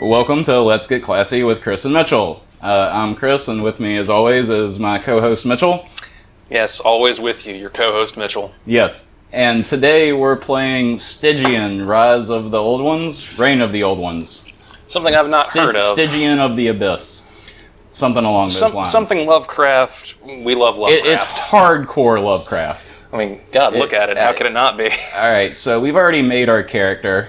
Welcome to Let's Get Classy with Chris and Mitchell. I'm Chris, and with me, as always, is my co-host Mitchell. Yes, always with you, your co-host Mitchell. Yes, and today we're playing Stygian, Rise of the Old Ones, Reign of the Old Ones. Something I've not heard of. Stygian of the Abyss. Something along those lines. Something Lovecraft. We love Lovecraft. It's hardcore Lovecraft. I mean, God, look at it. How could it not be? Alright, so we've already made our character.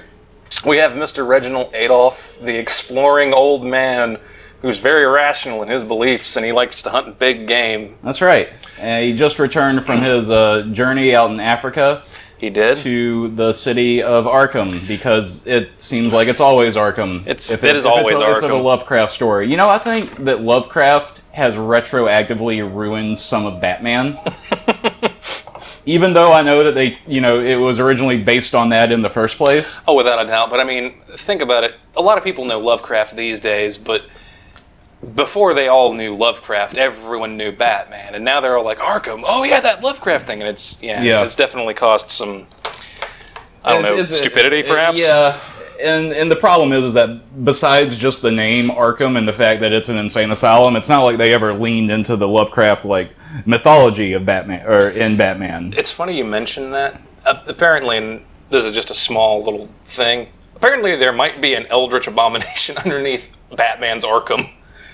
We have Mr. Reginald Adolph, the exploring old man who's very rational in his beliefs, and he likes to hunt big game. That's right. He just returned from his journey out in Africa. He did? To the city of Arkham, because it seems like it's always Arkham. It is always Arkham. It's a Lovecraft story. You know, I think that Lovecraft has retroactively ruined some of Batman. Even though I know that it was originally based on that in the first place. Oh, without a doubt. But I mean, think about it. A lot of people know Lovecraft these days, but before they all knew Lovecraft, everyone knew Batman, and now they're all like, Arkham, oh yeah, that Lovecraft thing, and it's definitely caused some, stupidity, perhaps? Yeah, and the problem is that besides just the name Arkham and the fact that it's an insane asylum, it's not like they ever leaned into the Lovecraft, mythology of Batman, or in Batman. It's funny you mention that. Apparently, and this is just a small little thing, apparently there might be an eldritch abomination underneath Batman's Arkham.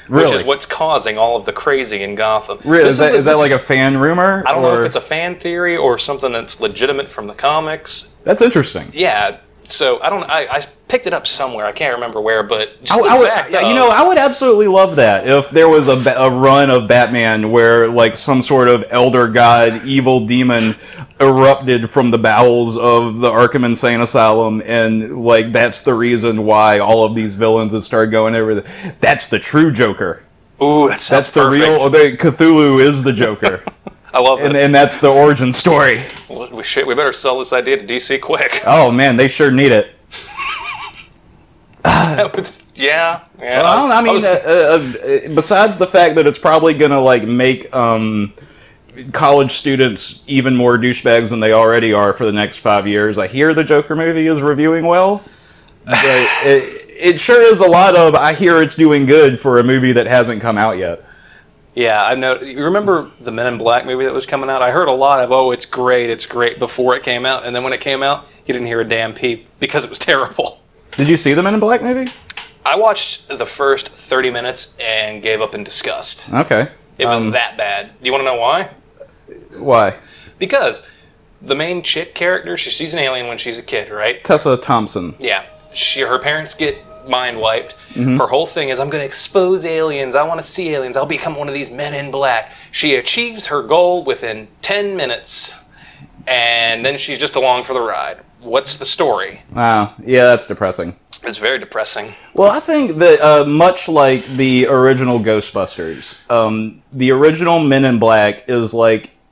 Really? Which is what's causing all of the crazy in Gotham. Really? Is that like a fan rumor? I don't know if it's a fan theory or something that's legitimate from the comics. That's interesting. Yeah. So I picked it up somewhere. I can't remember where, but just I would absolutely love that if there was a run of Batman where some sort of elder god, evil demon erupted from the bowels of the Arkham Insane Asylum, and that's the reason why all of these villains have started going over. That's the true Joker. Ooh, that's the real. Cthulhu is the Joker. I love it. And that's the origin story. Well, we better sell this idea to DC quick. Oh man, they sure need it. Yeah. Well, I mean, besides the fact that it's probably gonna make college students even more douchebags than they already are for the next 5 years, I hear the Joker movie is reviewing well. But it sure is a lot of, I hear it's doing good for a movie that hasn't come out yet. Yeah, I know. You remember the Men in Black movie that was coming out? I heard a lot of, it's great, before it came out. And then when it came out, you didn't hear a damn peep because it was terrible. Did you see the Men in Black movie? I watched the first 30 minutes and gave up in disgust. Okay. It was that bad. Do you want to know why? Why? Because the main chick character, she sees an alien when she's a kid, right? Tessa Thompson. Yeah. Her parents get mind wiped. Mm-hmm. Her whole thing is, I'm going to expose aliens. I want to see aliens. I'll become one of these Men in Black. She achieves her goal within 10 minutes, and then she's just along for the ride. What's the story? Wow. Yeah, that's depressing. It's very depressing. Well, I think that much like the original Ghostbusters, the original Men in Black is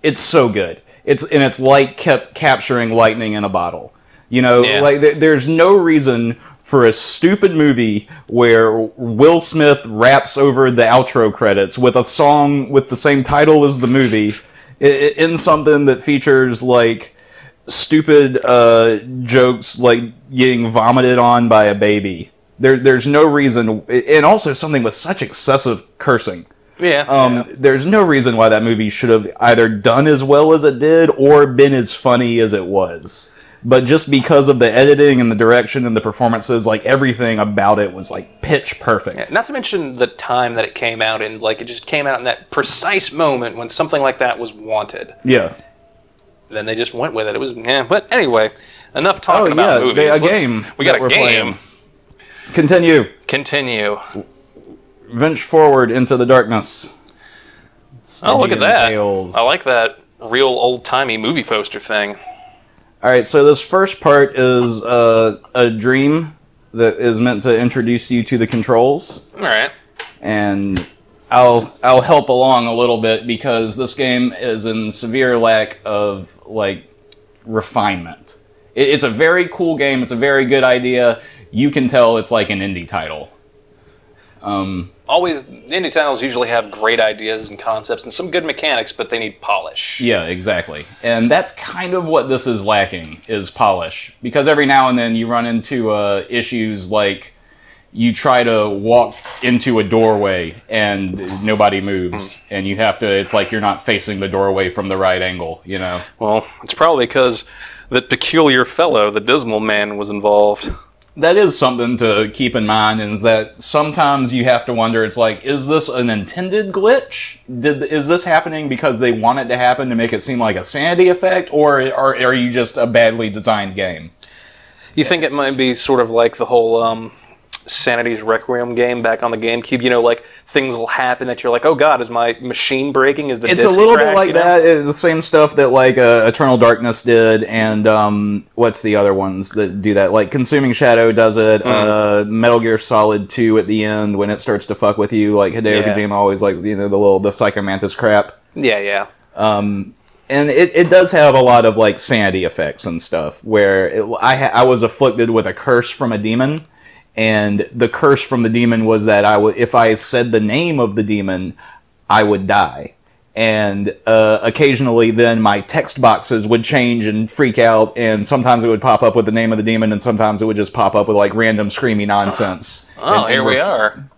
it's so good. It's like kept capturing lightning in a bottle. There's no reason for a stupid movie where Will Smith raps over the outro credits with a song with the same title as the movie in something that features stupid jokes getting vomited on by a baby. There's no reason, and also something with such excessive cursing. Yeah. There's no reason why that movie should have either done as well as it did or been as funny as it was. But just because of the editing and the direction and the performances, everything about it was pitch perfect. Yeah, not to mention the time that it came out in. It just came out in that precise moment when something like that was wanted. Yeah. Then they just went with it. It was, But anyway, enough talking about movies. We got a game. Playing. Continue. Venture forward into the darkness. Stygian look at that. Tales. I like that real old-timey movie poster thing. Alright, so this first part is a dream that is meant to introduce you to the controls. Alright. And I'll help along a little bit because this game is in severe lack of, refinement. It's a very cool game, it's a very good idea. You can tell it's an indie title. On always, indie titles usually have great ideas and concepts and some good mechanics, but they need polish. Yeah, exactly. And that's kind of what this is lacking, is polish. Because every now and then you run into issues like you try to walk into a doorway and nobody moves. And you have to, it's like you're not facing the doorway from the right angle, you know? Well, it's probably because that peculiar fellow, the Dismal Man, was involved. That is something to keep in mind, is that sometimes you have to wonder, it's like, is this an intended glitch? Is this happening because they want it to happen to make it seem like a sanity effect, or are you just a badly designed game? You think it might be sort of like the whole Sanity's Requiem game back on the GameCube? You know, like, things will happen that you're like, oh god, is my machine breaking? Is the It's disc a little cracked, bit like you know? that. It's the same stuff that, like, Eternal Darkness did, and what's the other ones that do that? Like, Consuming Shadow does it, Metal Gear Solid 2 at the end, when it starts to fuck with you, like, Hideo Kojima always likes, you know, the Psychomantis crap. Yeah. And it does have a lot of, like, sanity effects and stuff, where I was afflicted with a curse from a demon, and the curse from the demon was that if I said the name of the demon, I would die. And occasionally then my text boxes would change and freak out, and sometimes it would pop up with the name of the demon, and sometimes it would just pop up with, like, random screamy nonsense. Oh, here we are.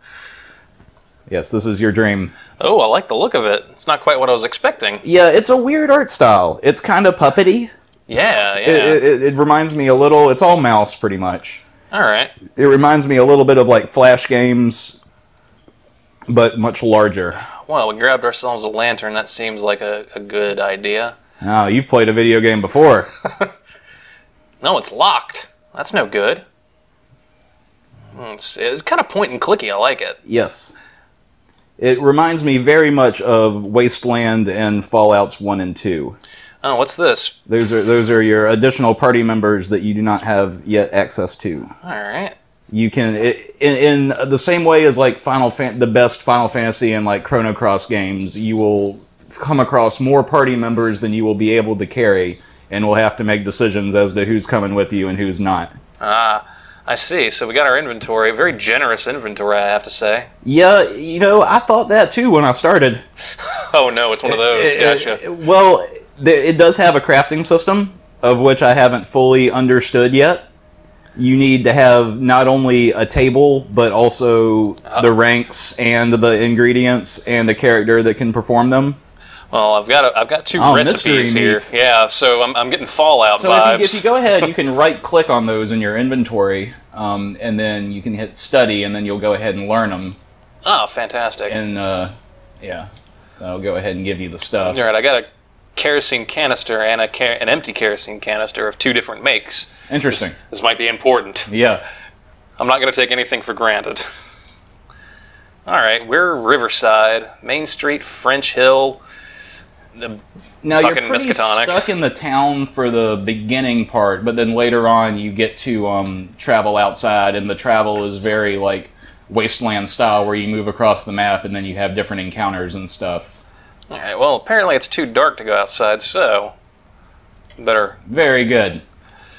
Yes, this is your dream. Oh, I like the look of it. It's not quite what I was expecting. Yeah, it's a weird art style. It's kind of puppety. Yeah. It reminds me a little, it's all mouse pretty much. All right. It reminds me a little bit of, like, Flash games, but much larger. Well, we grabbed ourselves a lantern. That seems like a good idea. Oh, you've played a video game before. No, it's locked. That's no good. It's kind of point and clicky. I like it. Yes. It reminds me very much of Wasteland and Fallouts 1 and 2. Oh, what's this? Those are your additional party members that you do not have yet access to. All right. You can, in the same way as, like, the best Final Fantasy and, like, Chrono Cross games, you will come across more party members than you will be able to carry, and will have to make decisions as to who's coming with you and who's not. I see. So we got our inventory. Very generous inventory, I have to say. Yeah, you know, I thought that too when I started. Oh no, it's one of those. Gotcha. Well, it does have a crafting system, of which I haven't fully understood yet. You need to have not only a table, but also the ranks and the ingredients and a character that can perform them. Well, I've got two recipes here. Meat. Yeah, so I'm getting Fallout vibes. So if you go ahead, you can right-click on those in your inventory, and then you can hit Study, and then you'll go ahead and learn them. Oh, fantastic. And, yeah, that'll go ahead and give you the stuff. All right, I got a kerosene canister and an empty kerosene canister of 2 different makes. Interesting. This might be important. Yeah. I'm not going to take anything for granted. All right, we're Riverside, Main Street, French Hill. Now you're pretty stuck in the town for the beginning part, but then later on you get to travel outside, and the travel is very, like, Wasteland style, where you move across the map and then you have different encounters and stuff. All right, well, apparently it's too dark to go outside, so better. Very good.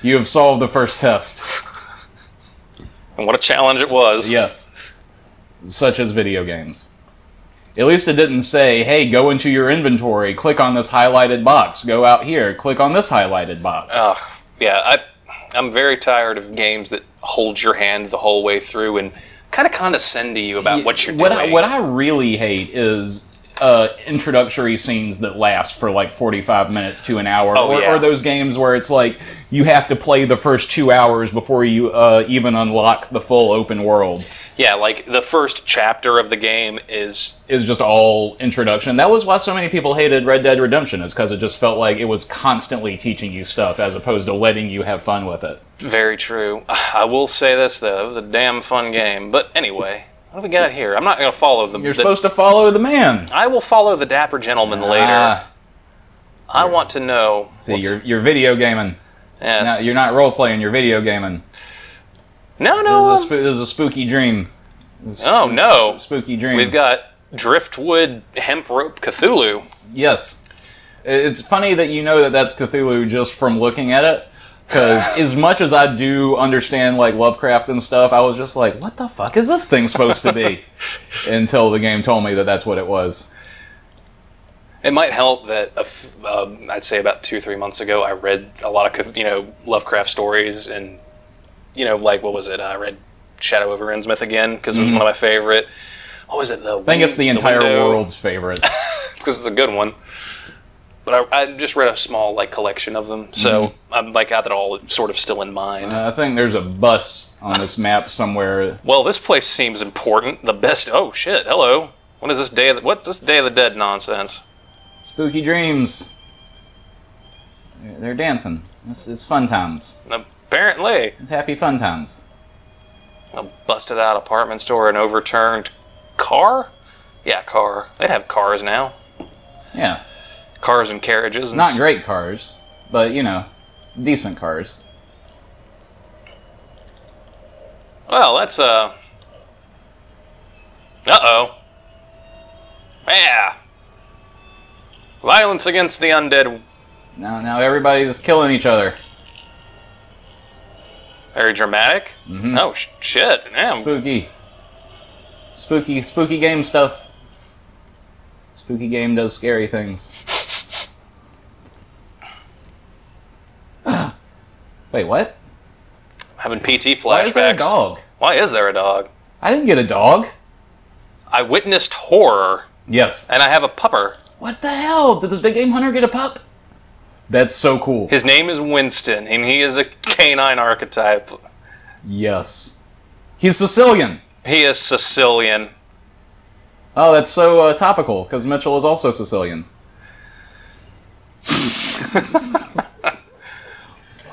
You have solved the first test. And what a challenge it was. Yes. Such as video games. At least it didn't say, hey, go into your inventory, click on this highlighted box, go out here, click on this highlighted box. Yeah, I'm very tired of games that hold your hand the whole way through and kind of condescend to you about what you're doing. What I really hate is introductory scenes that last for like 45 minutes to an hour, or those games where it's like you have to play the first 2 hours before you even unlock the full open world. Yeah, like the first chapter of the game is just all introduction. That was why so many people hated Red Dead Redemption, is because it just felt like it was constantly teaching you stuff as opposed to letting you have fun with it. Very true. I will say this though, it was a damn fun game. But anyway, what do we got here? I'm not going to follow them. You're supposed to follow the man. I will follow the dapper gentleman later. I want to know. See, you're video gaming. Yes. No, you're not role playing. You're video gaming. No. This is a spooky dream. Oh no! Spooky dream. We've got Driftwood Hemp Rope Cthulhu. Yes. It's funny that you know that that's Cthulhu just from looking at it, Because as much as I do understand like Lovecraft and stuff, I was just like, what the fuck is this thing supposed to be? Until the game told me that that's what it was. It might help that I'd say about 2-3 months ago I read a lot of Lovecraft stories, and like what was it? I read Shadow over Innsmouth again because it was one of my favorite. What was it? I think it's the entire world's favorite. It's because it's a good one. But I just read a small like collection of them, so I'm like got that all sort of still in mind. I think there's a bus on this map somewhere. Well, this place seems important. The best. Oh shit! Hello. What is this day? What's this Day of the Dead nonsense? Spooky dreams. They're dancing. It's fun times. Apparently. It's happy fun times. A busted out apartment store, an overturned car. Yeah, car. They'd have cars now. Yeah. Cars and carriages. And not great cars, but, decent cars. Well, that's, Uh-oh. Yeah. Violence against the undead. Now everybody's killing each other. Very dramatic. Mm-hmm. Oh, shit. Damn. Spooky game stuff. Spooky game does scary things. Wait, what? Having PT flashbacks. Why is there a dog? Why is there a dog? I didn't get a dog. I witnessed horror. Yes. And I have a pupper. What the hell? Did the big game hunter get a pup? That's so cool. His name is Winston, and he is a canine archetype. Yes. He's Sicilian. He is Sicilian. Oh, that's so topical, because Mitchell is also Sicilian.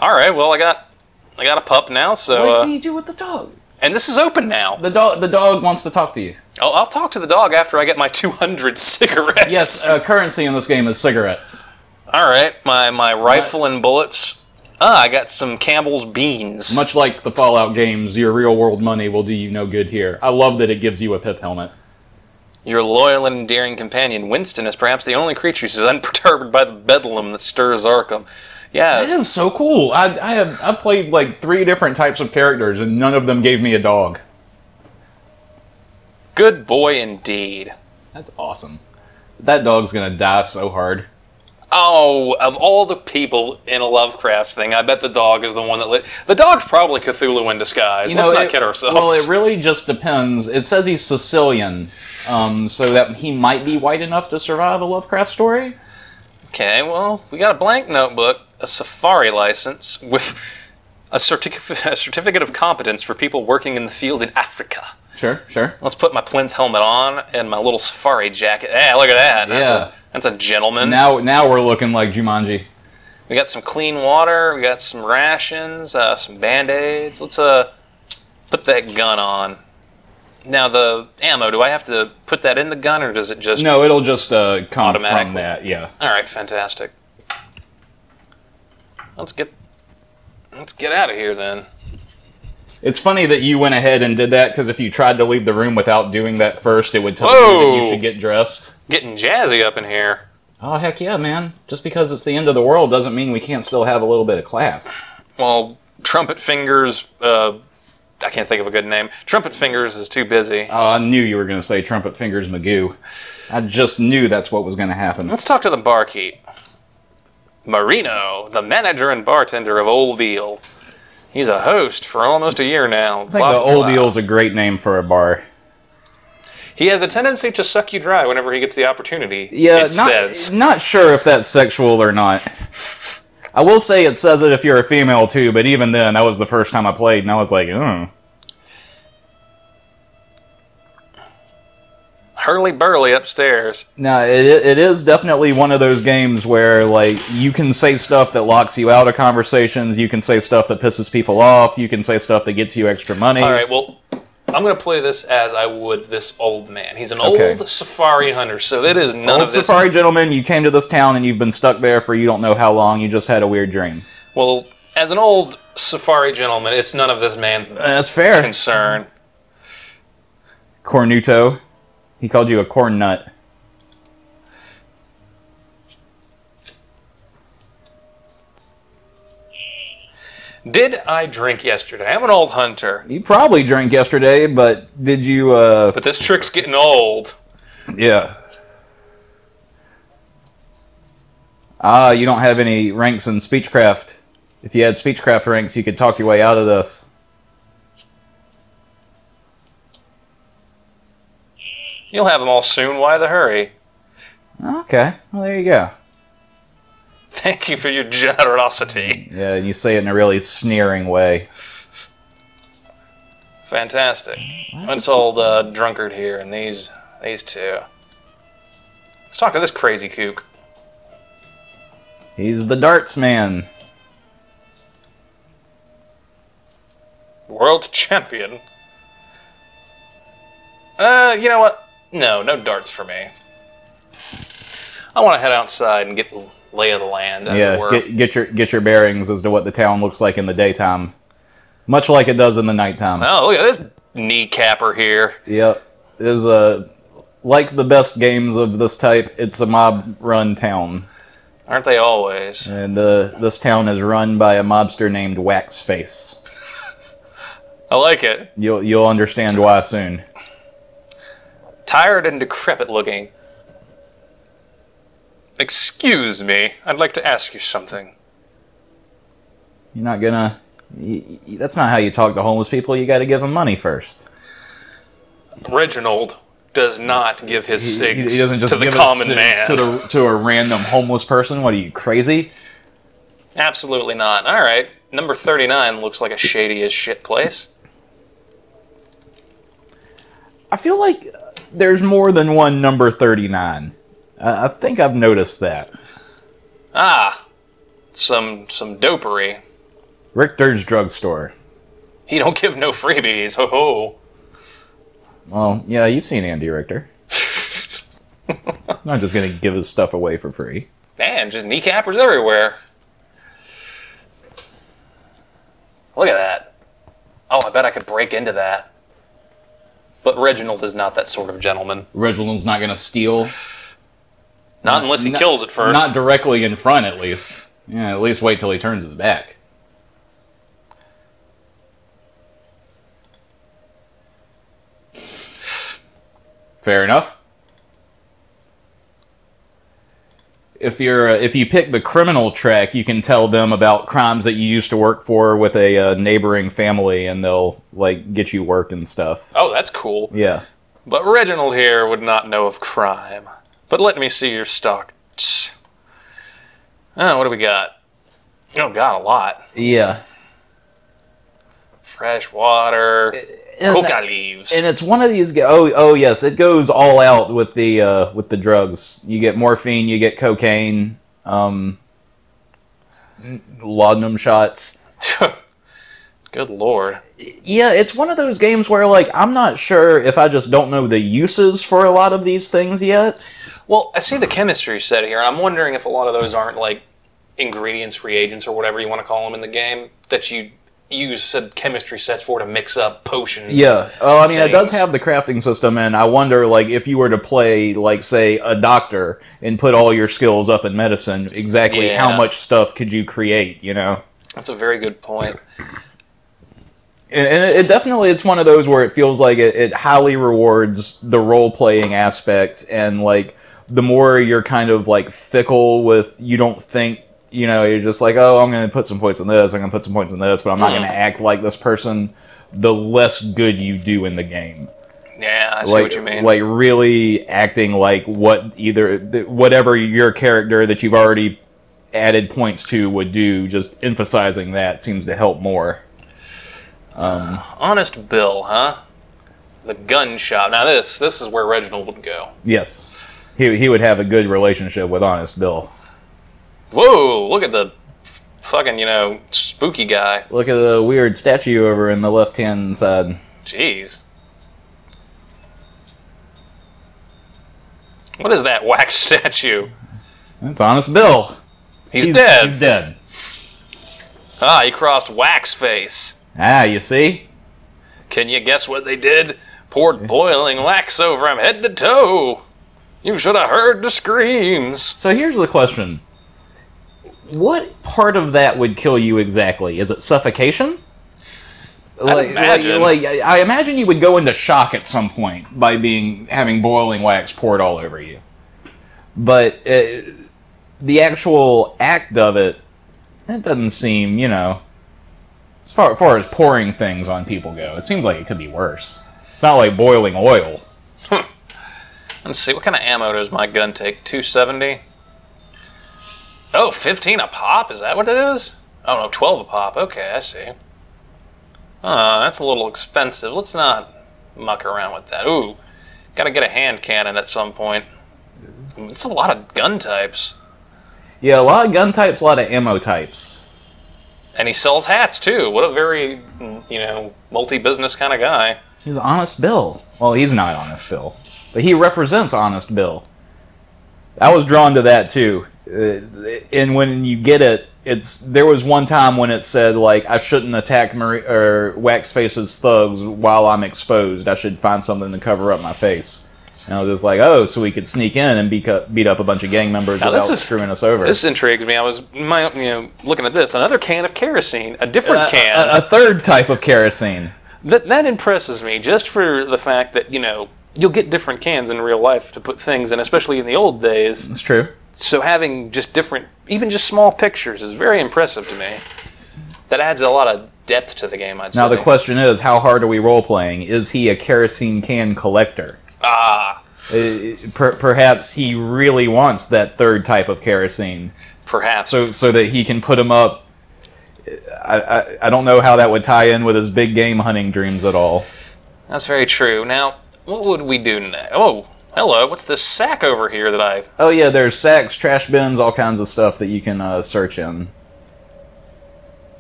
All right, well, I got a pup now, so... What can you do with the dog? And this is open now. The dog wants to talk to you. Oh, I'll talk to the dog after I get my 200 cigarettes. Yes, currency in this game is cigarettes. All right, my rifle and bullets. I got some Campbell's beans. Much like the Fallout games, your real-world money will do you no good here. I love that it gives you a pith helmet. Your loyal and endearing companion, Winston, is perhaps the only creature who is unperturbed by the bedlam that stirs Arkham. Yeah. That is so cool. I played like 3 different types of characters, and none of them gave me a dog. Good boy indeed. That's awesome. That dog's gonna die so hard. Oh, of all the people in a Lovecraft thing, I bet the dog is the one that the dog's probably Cthulhu in disguise. Let's not kid ourselves. Well, it really just depends. It says he's Sicilian, so that he might be white enough to survive a Lovecraft story. Okay, well, we got a blank notebook, a safari license, with a certificate of competence for people working in the field in Africa. Sure. Let's put my plinth helmet on and my little safari jacket. Yeah, look at that. Yeah. That's a gentleman. Now we're looking like Jumanji. We got some clean water. We got some rations, some Band-Aids. Let's put that gun on. Now the ammo, do I have to put that in the gun, or does it just... No, it'll just come from that, yeah. Alright, fantastic. Let's get out of here then. It's funny that you went ahead and did that, because if you tried to leave the room without doing that first, it would tell you that you should get dressed. Getting jazzy up in here. Oh, heck yeah, man. Just because it's the end of the world doesn't mean we can't still have a little bit of class. Well, Trumpet Fingers, I can't think of a good name. Trumpet Fingers is too busy. Oh, I knew you were going to say Trumpet Fingers Magoo. I just knew that's what was going to happen. Let's talk to the barkeep. Marino, the manager and bartender of Old Eel. He's a host for almost a year now. I think the Old Eel's a great name for a bar. He has a tendency to suck you dry whenever he gets the opportunity, yeah, it says. Not sure if that's sexual or not. I will say it says it if you're a female too, but even then, that was the first time I played, and I was like, Hurly-burly upstairs. Now, it is definitely one of those games where, like, you can say stuff that locks you out of conversations, you can say stuff that pisses people off, you can say stuff that gets you extra money. Alright, well, I'm going to play this as I would this old man. He's an old safari hunter, so it is none of this... Old safari gentleman, you came to this town and you've been stuck there for you don't know how long, you just had a weird dream. Well, as an old safari gentleman, it's none of this man's That's fair. concern. Cornuto. He called you a corn nut. Did I drink yesterday? I'm an old hunter. You probably drank yesterday, but did you, But this trick's getting old. Yeah. You don't have any ranks in Speechcraft. If you had Speechcraft ranks, you could talk your way out of this. You'll have them all soon. Why the hurry? Okay. Well, there you go. Thank you for your generosity. Yeah, and you say it in a really sneering way. Fantastic. Let's hold the drunkard here and these two. Let's talk to this crazy kook. He's the darts man. World champion. You know what? No darts for me. I want to head outside and get the lay of the land. Yeah, get your bearings as to what the town looks like in the daytime, much like it does in the nighttime. Oh, look at this kneecapper here. Yep, it is like the best games of this type. It's a mob-run town. Aren't they always? And this town is run by a mobster named Waxface. I like it. You'll understand why soon. Tired and decrepit looking. Excuse me, I'd like to ask you something. You're not gonna... That's not how you talk to homeless people. You gotta give them money first. Reginald does not give his cigs he doesn't just to the give common his man. to a random homeless person. What are you, crazy? Absolutely not. Alright, number 39 looks like a shady as shit place. I feel like there's more than one number 39. I think I've noticed that. Ah, some dopery. Richter's drugstore. He don't give no freebies, ho ho. Well, yeah, you've seen Andy Richter. I'm not just gonna give his stuff away for free. Man, just kneecappers everywhere. Look at that. Oh, I bet I could break into that. But Reginald is not that sort of gentleman. Reginald's not gonna steal. Not unless he kills it first. Not directly in front, at least. Yeah, at least wait till he turns his back. Fair enough. If you pick the criminal track, you can tell them about crimes that you used to work for with a neighboring family, and they'll like get you work and stuff. Oh, that's cool. Yeah. But Reginald here would not know of crime. But let me see your stock. Oh, what do we got? Oh, God, a lot. Yeah. Fresh water, coca leaves. And it's one of these... Oh, yes, it goes all out with the drugs. You get morphine, you get cocaine, laudanum shots. Good Lord. Yeah, it's one of those games where, like, I'm not sure if I just don't know the uses for a lot of these things yet. Well, I see the chemistry set here, and I'm wondering if a lot of those aren't, like, ingredients, reagents, or whatever you want to call them in the game, that you use said chemistry sets for to mix up potions. Yeah. Oh, I mean, it does have the crafting system, and I wonder, like, if you were to play, like, say, a doctor and put all your skills up in medicine, exactly how much stuff could you create, you know? That's a very good point. And it definitely, it's one of those where it feels like it highly rewards the role-playing aspect, and, like, the more you're kind of, like, fickle with, you don't think, you know, you're just like, oh, I'm going to put some points in this, I'm going to put some points in this, but I'm not going to act like this person, the less good you do in the game. Yeah, I see like, what you mean. Like, really acting like whatever your character that you've already added points to would do, just emphasizing that seems to help more. Honest Bill, huh? The gun shop. Now this is where Reginald would go. Yes. He would have a good relationship with Honest Bill. Whoa, look at the fucking, you know, spooky guy. Look at the weird statue over in the left-hand side. Jeez. What is that wax statue? That's Honest Bill. He's dead. He's dead. Ah, he crossed wax face. Ah, you see? Can you guess what they did? Poured boiling wax over him head to toe. You should have heard the screams. So here's the question. what part of that would kill you exactly? Is it suffocation? Imagine. I imagine you would go into shock at some point by having boiling wax poured all over you. But the actual act of it, that doesn't seem, as far as pouring things on people go, it seems like it could be worse. It's not like boiling oil. Let's see, what kind of ammo does my gun take? 270? Oh, 15 a pop? Is that what it is? Oh, no, 12 a pop. Okay, I see. That's a little expensive. Let's not muck around with that. Ooh, gotta get a hand cannon at some point. It's a lot of gun types. Yeah, a lot of gun types, a lot of ammo types. And he sells hats, too. What a very, multi-business kind of guy. He's Honest Bill. Well, he's not Honest Bill. But he represents Honest Bill. I was drawn to that, too. And when you get it, there was one time when it said, like, I shouldn't attack Waxface's thugs while I'm exposed. I should find something to cover up my face. And I was just like, oh, so we could sneak in and beat up a bunch of gang members without screwing us over. This intrigues me. I was looking at this. Another can of kerosene. A different can. A third type of kerosene. That impresses me, just for the fact that, you'll get different cans in real life to put things in, especially in the old days. That's true. So having just different, even just small pictures is very impressive to me. That adds a lot of depth to the game, I'd say. Now the question is, how hard are we role-playing? Is he a kerosene can collector? Perhaps he really wants that third type of kerosene. Perhaps. So that he can put him up. I don't know how that would tie in with his big game hunting dreams at all. That's very true. Now, what would we do next? Oh, hello. What's this sack over here that I... Oh, yeah, there's sacks, trash bins, all kinds of stuff that you can search in.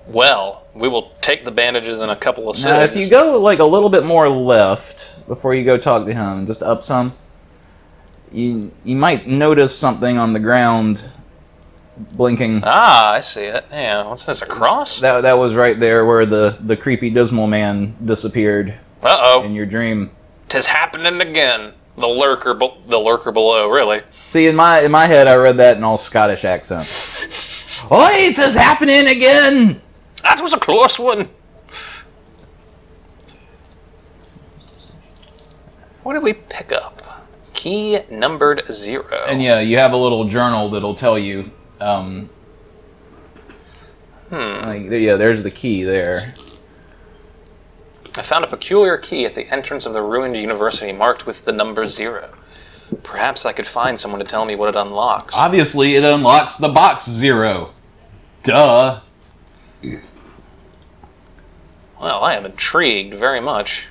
Well, we will take the bandages and a couple of cigs. Now, if you go, like, a little bit more left before you go talk to him, just up some, you might notice something on the ground blinking. Ah, I see it. Yeah, what's this, a cross? That was right there where the creepy dismal man disappeared. Uh-oh. In your dream. 'Tis happening again. The lurker below, really. See, in my head, I read that in all Scottish accents. Oi, 'tis happening again! That was a close one. What did we pick up? Key numbered 0. And yeah, you have a little journal that'll tell you. There's the key there. I found a peculiar key at the entrance of the ruined university marked with the number 0. Perhaps I could find someone to tell me what it unlocks. Obviously, it unlocks the box 0. Duh. Well, I am intrigued very much.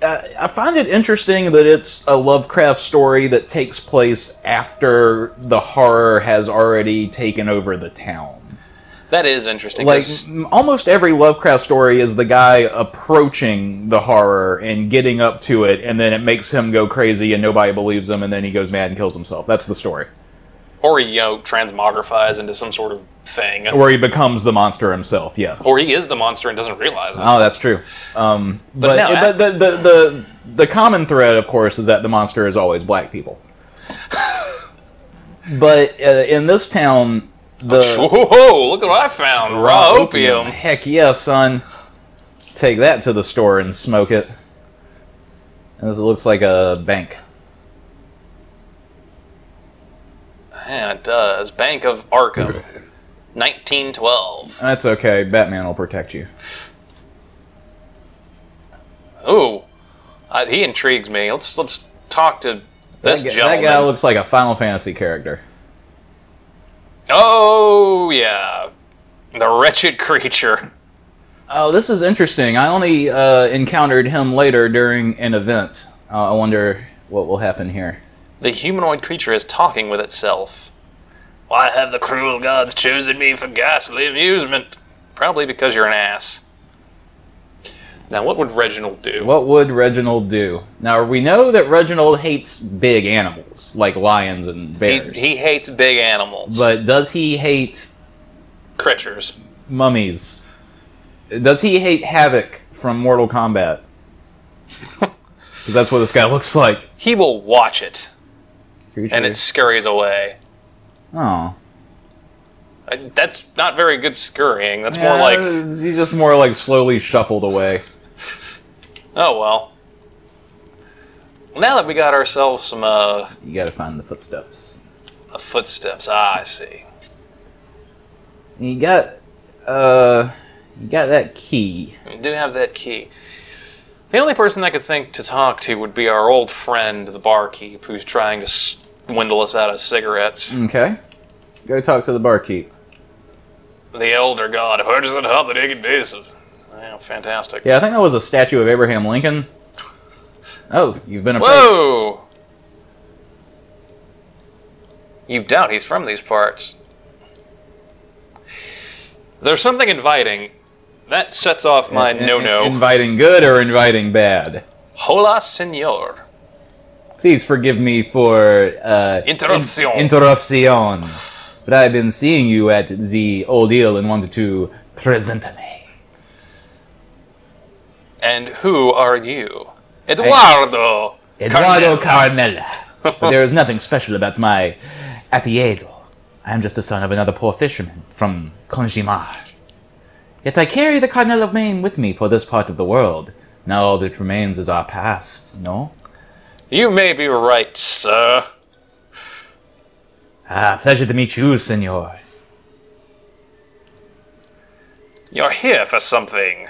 I find it interesting that it's a Lovecraft story that takes place after the horror has already taken over the town. That is interesting. Like, almost every Lovecraft story is the guy approaching the horror and getting up to it, and then it makes him go crazy and nobody believes him, and then he goes mad and kills himself. That's the story. Or he, transmogrifies into some sort of thing. Or he becomes the monster himself, yeah. Or he is the monster and doesn't realize it. Oh, that's true. The common thread, of course, is that the monster is always black people. But in this town... Whoa, look at what I found. Raw opium. Heck yeah, son. Take that to the store and smoke it. And this looks like a bank. Yeah, it does. Bank of Arkham. 1912. That's okay. Batman will protect you. Ooh. He intrigues me. Let's talk to this gentleman. That guy looks like a Final Fantasy character. Oh, yeah. The wretched creature. Oh, this is interesting. I only encountered him later during an event. I wonder what will happen here. The humanoid creature is talking with itself. Why have the cruel gods chosen me for ghastly amusement? Probably because you're an ass. Now, what would Reginald do? What would Reginald do? Now, we know that Reginald hates big animals, like lions and bears. He hates big animals. But does he hate... creatures? Mummies. Does he hate Havoc from Mortal Kombat? Because that's what this guy looks like. He will watch it. Creature. And it scurries away. Oh. That's not very good scurrying. That's more like... He just more like slowly shuffled away. Oh, well. Now that we got ourselves some, You gotta find the footsteps. Footsteps. Ah, I see. You got that key. We do have that key. The only person I could think to talk to would be our old friend, the barkeep, who's trying to swindle us out of cigarettes. Okay. Go talk to the barkeep. The elder god, where does it help the naked days of... Oh, fantastic. Yeah, I think that was a statue of Abraham Lincoln. Oh, you've been approached. Whoa! You doubt he's from these parts. There's something inviting. That sets off my no-no. Inviting good or inviting bad? Hola, senor. Please forgive me for... Interruption. Interruption. But I've been seeing you at the old eel and wanted to present me. And who are you? Eduardo. Eduardo Carmela. But there is nothing special about my apellido. I am just the son of another poor fisherman from Conjimar. Yet I carry the Carmela name with me for this part of the world. Now all that remains is our past, no? You may be right, sir. Ah, pleasure to meet you, senor. You're here for something.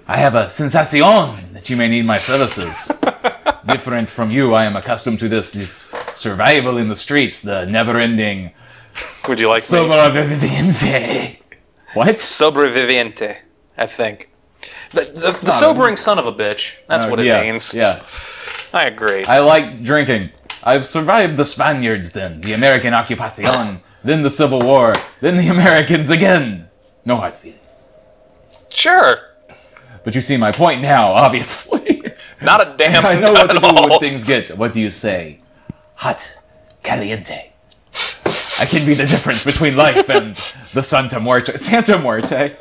I have a sensacion that you may need my services. Different from you, I am accustomed to this survival in the streets, the never-ending... Would you like me? Sobreviviente. What? Sobreviviente, I think. The sobering son of a bitch. That's what it means. Yeah. I agree. I like drinking. I've survived the Spaniards then, the American occupation, then the Civil War, then the Americans again. No hard feelings. Sure. But you see my point now, obviously. Not a damn I know what to do all. when things get, what do you say? Hot, caliente. I can be the difference between life and the Santa Muerte. Santa Muerte.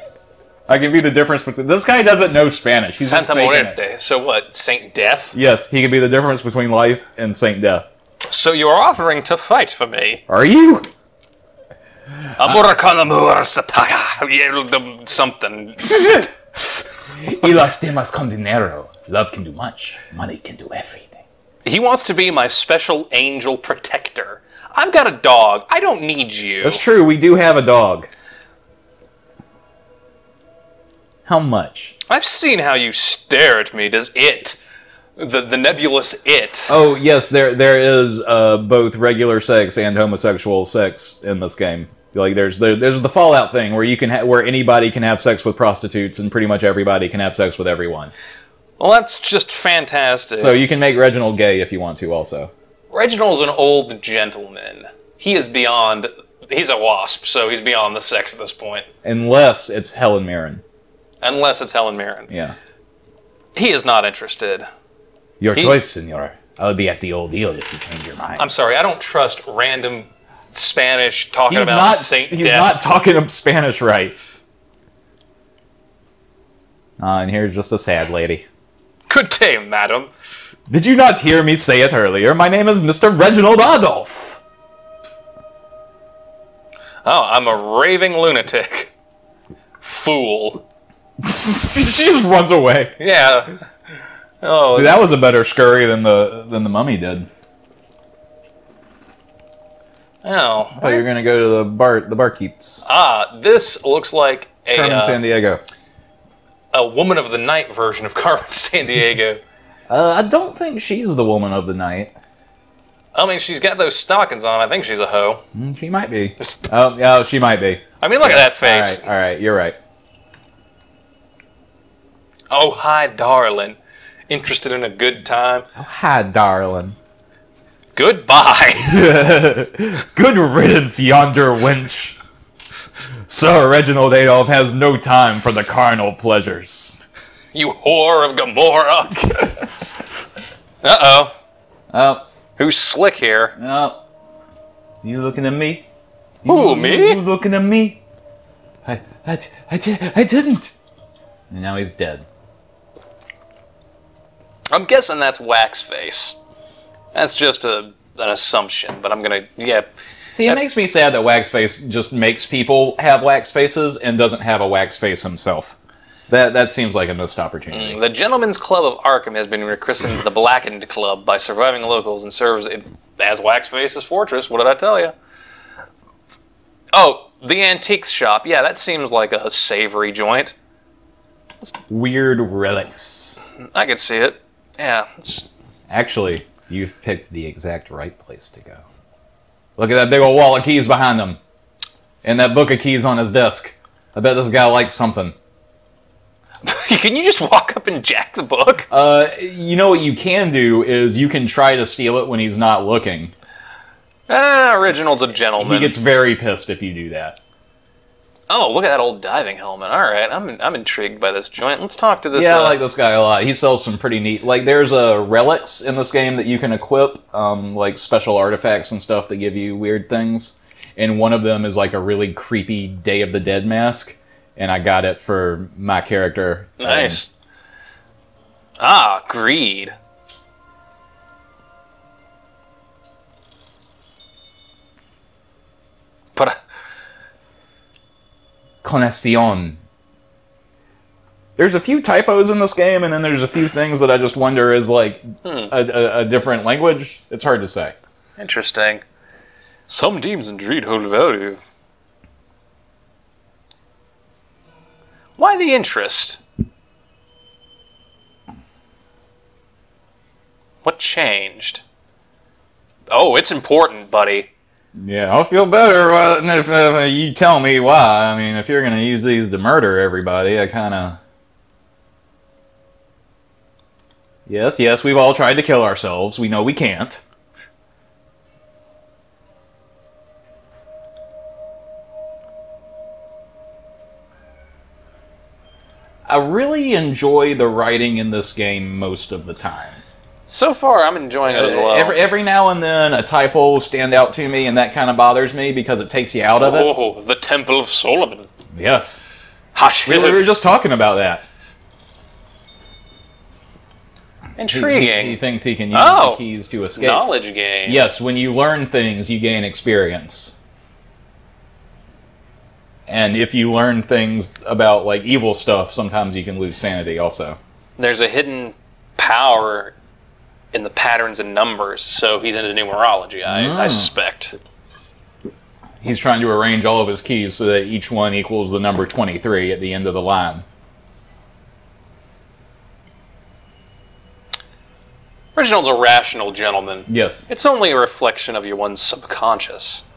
I can be the difference between... This guy doesn't know Spanish. He's Santa just faking Muerte. it. So what, Saint Death? Yes, he can be the difference between life and Saint Death. So you are offering to fight for me? Are you? Something. Y las temas con dinero. Love can do much. Money can do everything. He wants to be my special angel protector. I've got a dog. I don't need you. That's true, we do have a dog. How much? I've seen how you stare at me. Does it? The nebulous it. Oh, yes, there is both regular sex and homosexual sex in this game. Like there's the Fallout thing where you can where anybody can have sex with prostitutes and pretty much everybody can have sex with everyone. Well, that's just fantastic. So you can make Reginald gay if you want to also. Reginald's an old gentleman. He is beyond... He's a wasp, so he's beyond the sex at this point. Unless it's Helen Mirren. Unless it's Helen Mirren. Yeah. He is not interested. Your choice, senor. I'll be at the old eel if you change your mind. I'm sorry, I don't trust random Spanish talking about Saint Death. He's not talking Spanish right. And here's just a sad lady. Good day, madam. Did you not hear me say it earlier? My name is Mr. Reginald Adolph. Oh, I'm a raving lunatic. Fool. She just runs away. Yeah. Oh, see, that was a better scurry than the mummy did. Oh. I thought you were gonna go to the barkeeps. Ah, this looks like a Carmen Sandiego. A Woman of the Night version of Carmen Sandiego. I don't think she's the woman of the night. I mean, she's got those stockings on. I think she's a hoe. She might be. Oh, yeah, she might be. I mean, look at that face. All right, you're right. Oh, hi, darling. Interested in a good time? Oh, hi, darling. Goodbye. Good riddance, yonder wench. Sir Reginald Adolph has no time for the carnal pleasures. You whore of Gomorrah. Uh-oh. Oh. Who's slick here? Oh. You looking at me? Who, me? You looking at me? I didn't. And now he's dead. I'm guessing that's Wax Face. That's just an assumption, but I'm gonna... Yeah. See, it makes me sad that Waxface just makes people have wax faces and doesn't have a wax face himself. That seems like a missed opportunity. The Gentlemen's Club of Arkham has been rechristened the Blackened Club by surviving locals and serves as Waxface's fortress. What did I tell you? Oh, the Antiques Shop. Yeah, that seems like a savory joint. Weird relics. I could see it. Yeah. Actually, you've picked the exact right place to go. Look at that big old wall of keys behind him. And that book of keys on his desk. I bet this guy likes something. Can you just walk up and jack the book? You know what you can do is you can try to steal it when he's not looking. Reginald's a gentleman. He gets very pissed if you do that. Oh, look at that old diving helmet. All right, I'm intrigued by this joint. Let's talk to this. Yeah, I like this guy a lot. He sells some pretty neat... Like, there's relics in this game that you can equip, like special artifacts and stuff that give you weird things. And one of them is like a really creepy Day of the Dead mask. And I got it for my character. Nice. Greed. But... Connexion. There's a few typos in this game, and then there's a few things that I just wonder is like a different language. It's hard to say. Interesting. Some demons indeed hold value. Why the interest? What changed? Oh, it's important, buddy. Yeah, I'll feel better if you tell me why. I mean, if you're going to use these to murder everybody, I kind of... Yes, we've all tried to kill ourselves. We know we can't. I really enjoy the writing in this game most of the time. So far, I'm enjoying it as well. Every now and then, a typo will stand out to me, and that kind of bothers me because it takes you out of it. Oh, the Temple of Solomon. Yes. We were just talking about that. Intriguing. He thinks he can use the keys to escape. Knowledge gain. Yes, when you learn things, you gain experience. And if you learn things about, like, evil stuff, sometimes you can lose sanity also. There's a hidden power in the patterns and numbers, so he's into numerology, I suspect. He's trying to arrange all of his keys so that each one equals the number 23 at the end of the line. Reginald's a rational gentleman. Yes. It's only a reflection of your one's subconscious.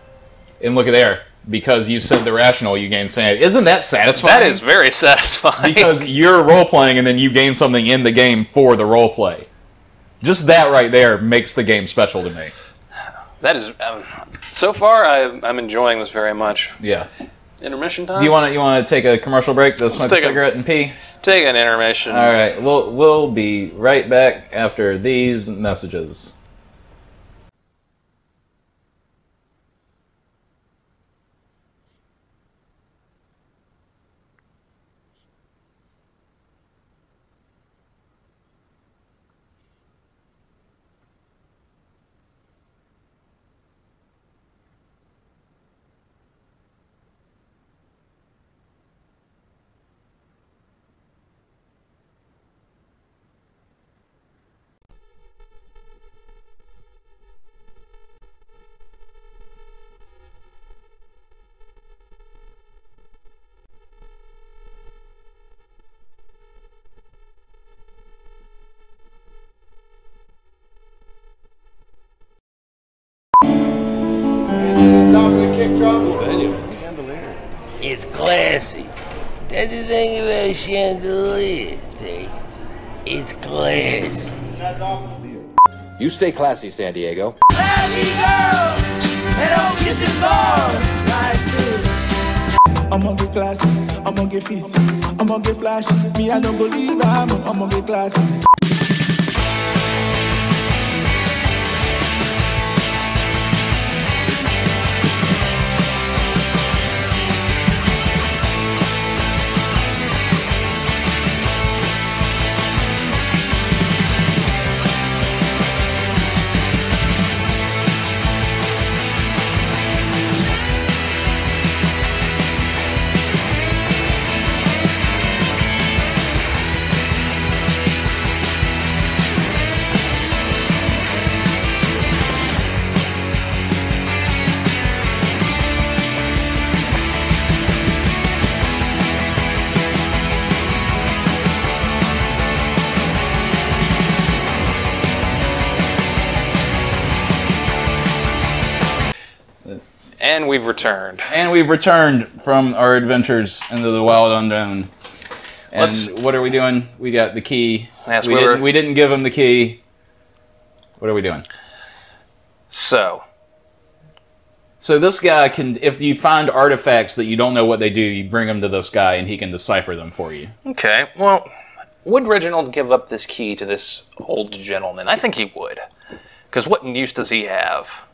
And look at there. Because you said the rational, you gain sanity. Isn't that satisfying? That is very satisfying. Because you're role-playing and then you gain something in the game for the role-play. Just that right there makes the game special to me. That is... so far, I'm enjoying this very much. Yeah. Intermission time? Do you want to take a commercial break to smoke a cigarette and pee? Take an intermission. All right. We'll be right back after these messages. It's classy. That's the thing about chandelier, Dave. It's classy. You stay classy, San Diego. Classy girls, and don't kiss bars like this. I'ma get classy, I'ma get fit, I'ma get flashy. Me, I don't go leave, I'ma get classy. And we've returned. And we've returned from our adventures into the wild unknown. And what are we doing? We got the key. Yes, we didn't give him the key. What are we doing? So this guy can, if you find artifacts that you don't know what they do, you bring them to this guy and he can decipher them for you. Okay, well, would Reginald give up this key to this old gentleman? I think he would. Because what use does he have?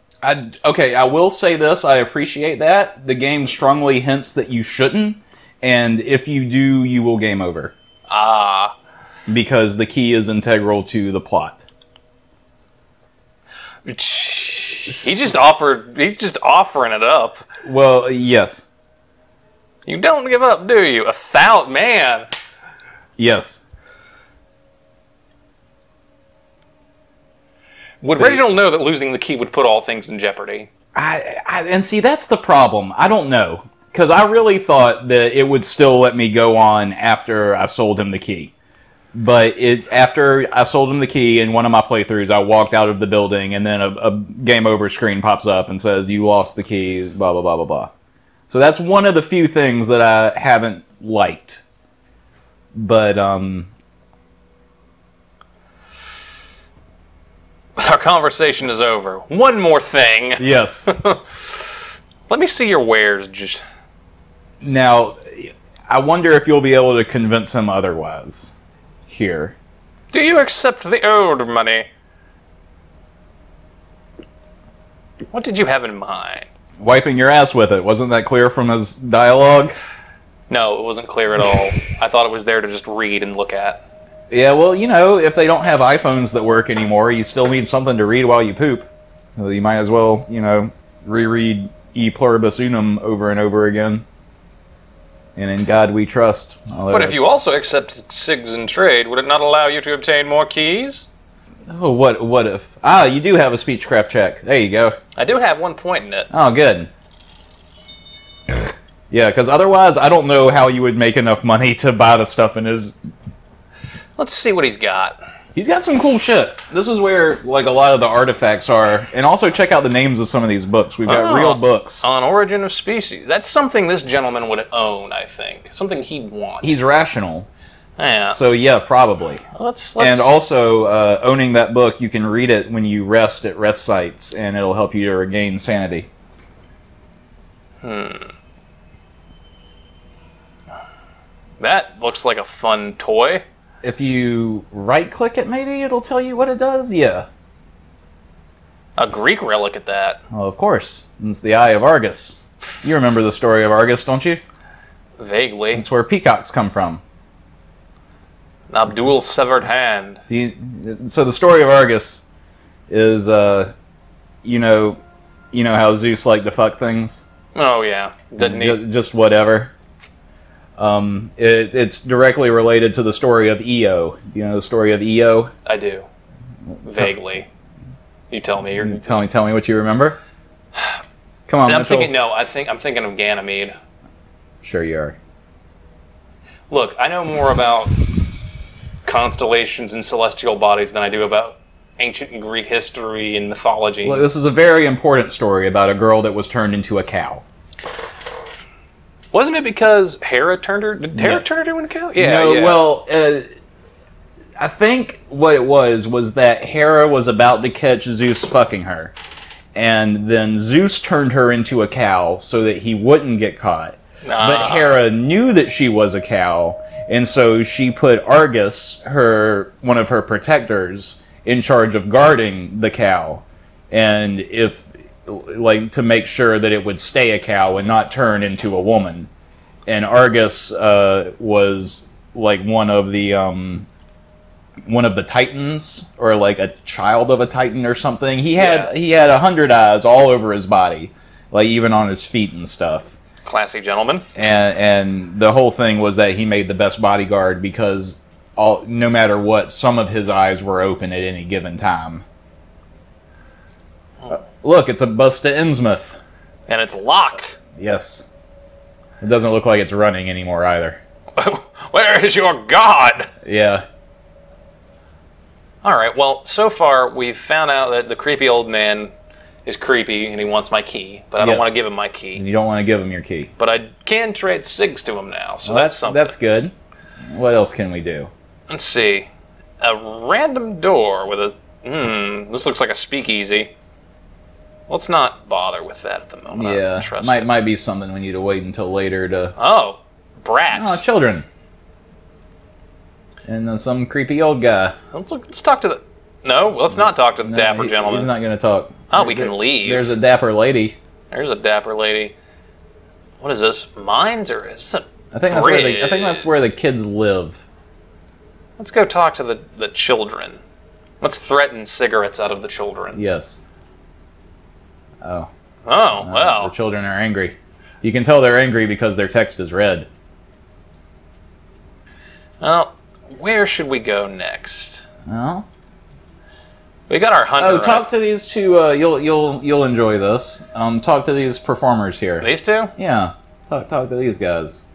Okay, I will say this. I appreciate that. The game strongly hints that you shouldn't. And if you do, you will game over. Ah. Because the key is integral to the plot. He's just offering it up. Well, yes. You don't give up, do you? Man. Yes. Would Reginald know that losing the key would put all things in jeopardy? And see, that's the problem. I don't know. Because I really thought that it would still let me go on after I sold him the key. But after I sold him the key in one of my playthroughs, I walked out of the building, and then a game over screen pops up and says, "You lost the key, blah, blah, blah, blah, blah." So that's one of the few things that I haven't liked. But, Our conversation is over. One more thing. yes. Let me see your wares. Now, I wonder if you'll be able to convince him otherwise. Here. Do you accept the old money? What did you have in mind? Wiping your ass with it. Wasn't that clear from his dialogue? No, it wasn't clear at all. I thought it was there to just read and look at. Yeah, well, you know, if they don't have iPhones that work anymore, you still need something to read while you poop. Well, you might as well, you know, reread E Pluribus Unum over and over again. And in God we trust. But if you also accepted SIGs in trade, would it not allow you to obtain more keys? Oh, what if? Ah, you do have a speechcraft check. There you go. I do have 1 point in it. Oh, good. Yeah, because otherwise I don't know how you would make enough money to buy the stuff in his... Let's see what he's got. He's got some cool shit. This is where, like, a lot of the artifacts are. And also check out the names of some of these books. We've got real books. On Origin of Species. That's something this gentleman would own, I think. Something he'd want. He's rational. Yeah. So, yeah, probably. Let's And also, owning that book, you can read it when you rest at rest sites, and it'll help you to regain sanity. That looks like a fun toy. If you right-click it, maybe it'll tell you what it does? Yeah. A Greek relic at that. Well, of course. It's the Eye of Argus. You remember the story of Argus, don't you? Vaguely. It's where peacocks come from. Abdul's severed hand. So the story of Argus is, you know how Zeus liked to fuck things? Oh, yeah. Didn't he? Just whatever. It's directly related to the story of Io. You know the story of Io? I do. Vaguely. You tell me. Tell me what you remember. Come on, I'm Mitchell. I'm thinking of Ganymede. Sure you are. Look, I know more about constellations and celestial bodies than I do about ancient Greek history and mythology. Well, this is a very important story about a girl that was turned into a cow. Wasn't it because Hera turned her? Did Hera turn her into a cow? Yeah. No, yeah. well, I think what it was that Hera was about to catch Zeus fucking her. And then Zeus turned her into a cow so that he wouldn't get caught. But Hera knew that she was a cow, and so she put Argus, one of her protectors, in charge of guarding the cow. And to make sure that it would stay a cow and not turn into a woman. And Argus was like one of the Titans, or like a child of a Titan or something. He had 100 eyes all over his body, like even on his feet and stuff. Classy gentleman. And the whole thing was that he made the best bodyguard because no matter what, some of his eyes were open at any given time. Look, it's a bus to Innsmouth. And it's locked. Yes. It doesn't look like it's running anymore either. Where is your god? Yeah. Alright, well, so far we've found out that the creepy old man is creepy and he wants my key, but I don't want to give him my key. You don't want to give him your key. But I can trade cigs to him now, so well, that's something. That's good. What else can we do? Let's see. A random door with a... this looks like a speakeasy. Let's not bother with that at the moment. Yeah, might be something we need to wait until later to... Oh, brats. Oh, children. And some creepy old guy. Let's talk to the... No, let's not talk to the dapper gentleman. He's not going to talk. Oh, we can leave. There's a dapper lady. There's a dapper lady. What is this? Mines or is it? I think that's where the kids live. Let's go talk to the children. Let's threaten cigarettes out of the children. Yes. Oh. Oh, well. The children are angry. You can tell they're angry because their text is red. Well, where should we go next? Well, we got our hunter. Oh, talk to these two. You'll enjoy this. Talk to these performers here. These two? Yeah. Talk to these guys.